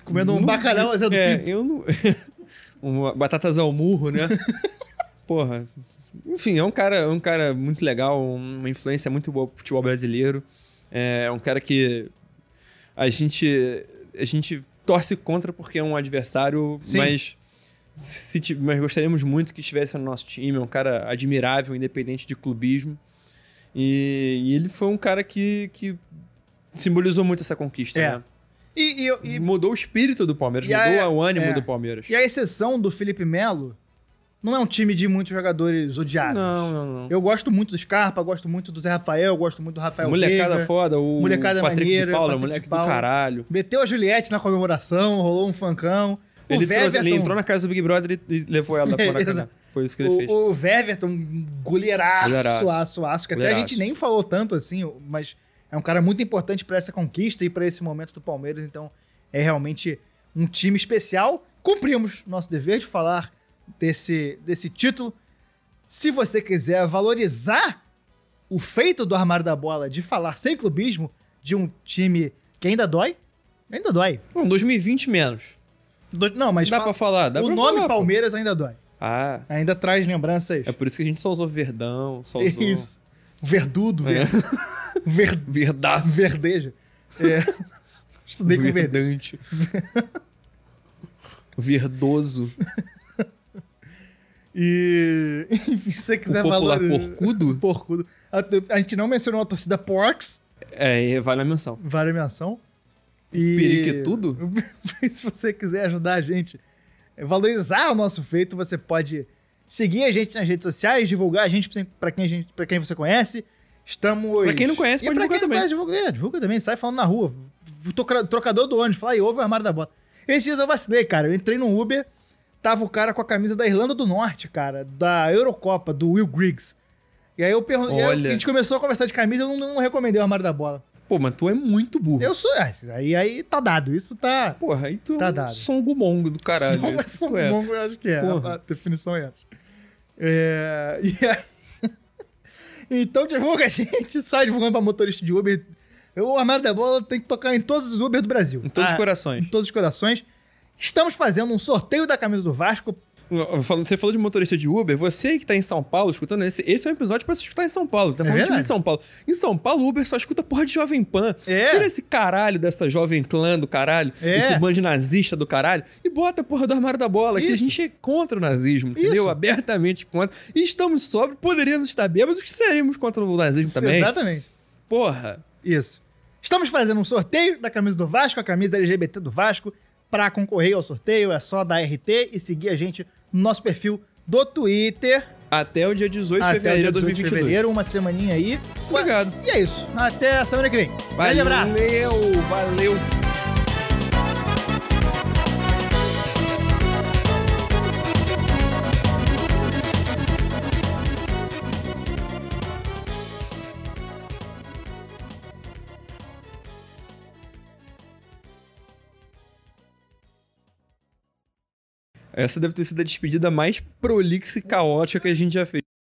B: Comendo um bacalhau azul do Pinto.
C: Eu não... batatas ao murro, né? Porra. Enfim, é um cara muito legal, uma influência muito boa pro futebol brasileiro. É um cara que a gente torce contra porque é um adversário, mas gostaríamos muito que estivesse no nosso time. É um cara admirável, independente de clubismo. E ele foi um cara que simbolizou muito essa conquista, né?
B: E
C: mudou o espírito do Palmeiras, mudou o ânimo do Palmeiras.
B: E a exceção do Felipe Melo, não é um time de muitos jogadores odiados.
C: Não.
B: Eu gosto muito do Scarpa, gosto muito do Zé Rafael, gosto muito do Rafael
C: Molecada
B: Veiga.
C: foda, o
B: Molecada
C: Patrick
B: maneira,
C: de Paula,
B: Patrick
C: moleque
B: de Paula.
C: do caralho.
B: Meteu a Juliette na comemoração, rolou um funkão.
C: Ele entrou na casa do Big Brother e levou ela pra Maracanã. Foi isso que ele fez.
B: O Weverton, goleiraço, aço, que até a gente
C: Goleiraço.
B: nem falou tanto assim, mas é um cara muito importante pra essa conquista e pra esse momento do Palmeiras, então é realmente um time especial. Cumprimos nosso dever de falar desse título. Se você quiser valorizar o feito do Armário da Bola de falar sem clubismo de um time que ainda dói.
C: Bom, 2020 menos.
B: Não, mas
C: Dá pra falar, dá
B: o
C: pra
B: nome
C: falar, pô.
B: Palmeiras ainda dói. Ainda traz lembranças.
C: É por isso que a gente só usou Verdão, só usou...
B: Isso. Verdudo,
C: Verdaço.
B: verdeja. Estudei com verdante.
C: Verdante. Verdoso.
B: E se você quiser
C: O popular
B: valorizar...
C: porcudo.
B: A gente não mencionou a torcida Porcs,
C: Vale a menção.
B: vale a menção. E...
C: Periquitudo?
B: Se você quiser ajudar a gente a valorizar o nosso feito, você pode seguir a gente nas redes sociais, divulgar a gente pra quem você conhece. Estamos...
C: Pra quem não conhece,
B: E
C: pode
B: pra
C: divulgar
B: quem não
C: também.
B: conhece, divulga também. Sai falando na rua. O trocador do ônibus, fala aí, ouve o Armário da Bola. Esses dias eu vacilei, cara. Eu entrei no Uber, tava o cara com a camisa da Irlanda do Norte, cara, da Eurocopa, do Will Griggs. E aí eu perguntei,
C: Olha.
B: a gente começou a conversar de camisa, eu não recomendei o Armário da Bola.
C: Pô, mas tu é muito burro.
B: Eu sou... Aí tá dado, isso tá...
C: Porra, aí tu
B: Tá
C: é um
B: dado.
C: songo-mongo do caralho. é isso que tu é.
B: Bom, eu acho que é.
C: Porra.
B: A definição é essa. E aí... Então divulga a gente, sai divulgando pra motorista de Uber. O Armário da Bola tem que tocar em todos os Uber do Brasil.
C: Em todos os corações.
B: Em todos os corações. Estamos fazendo um sorteio da camisa do Vasco.
C: Você falou de motorista de Uber, você que tá em São Paulo escutando, esse é um episódio pra se escutar em São Paulo. Tá falando de time
B: verdade.
C: de São Paulo. Em São Paulo, o Uber só escuta porra de Jovem Pan. Tira esse caralho dessa Jovem Clã do caralho, esse bando nazista do caralho, e bota a porra do Armário da Bola, que a gente é contra o nazismo, entendeu?
B: Isso.
C: Abertamente contra. E estamos sóbrios, poderíamos estar bêbados, que seremos contra o nazismo também.
B: Exatamente.
C: Porra.
B: Isso. Estamos fazendo um sorteio da camisa do Vasco, a camisa LGBT do Vasco. Para concorrer ao sorteio é só dar RT e seguir a gente no nosso perfil do Twitter.
C: Até o dia 18 de
B: Até o
C: fevereiro
B: dia
C: de
B: 18 de
C: 2022.
B: fevereiro, uma semaninha aí.
C: Obrigado.
B: E é isso. Até a semana que vem. Grande abraço.
C: Valeu. Essa deve ter sido a despedida mais prolixa e caótica que a gente já fez.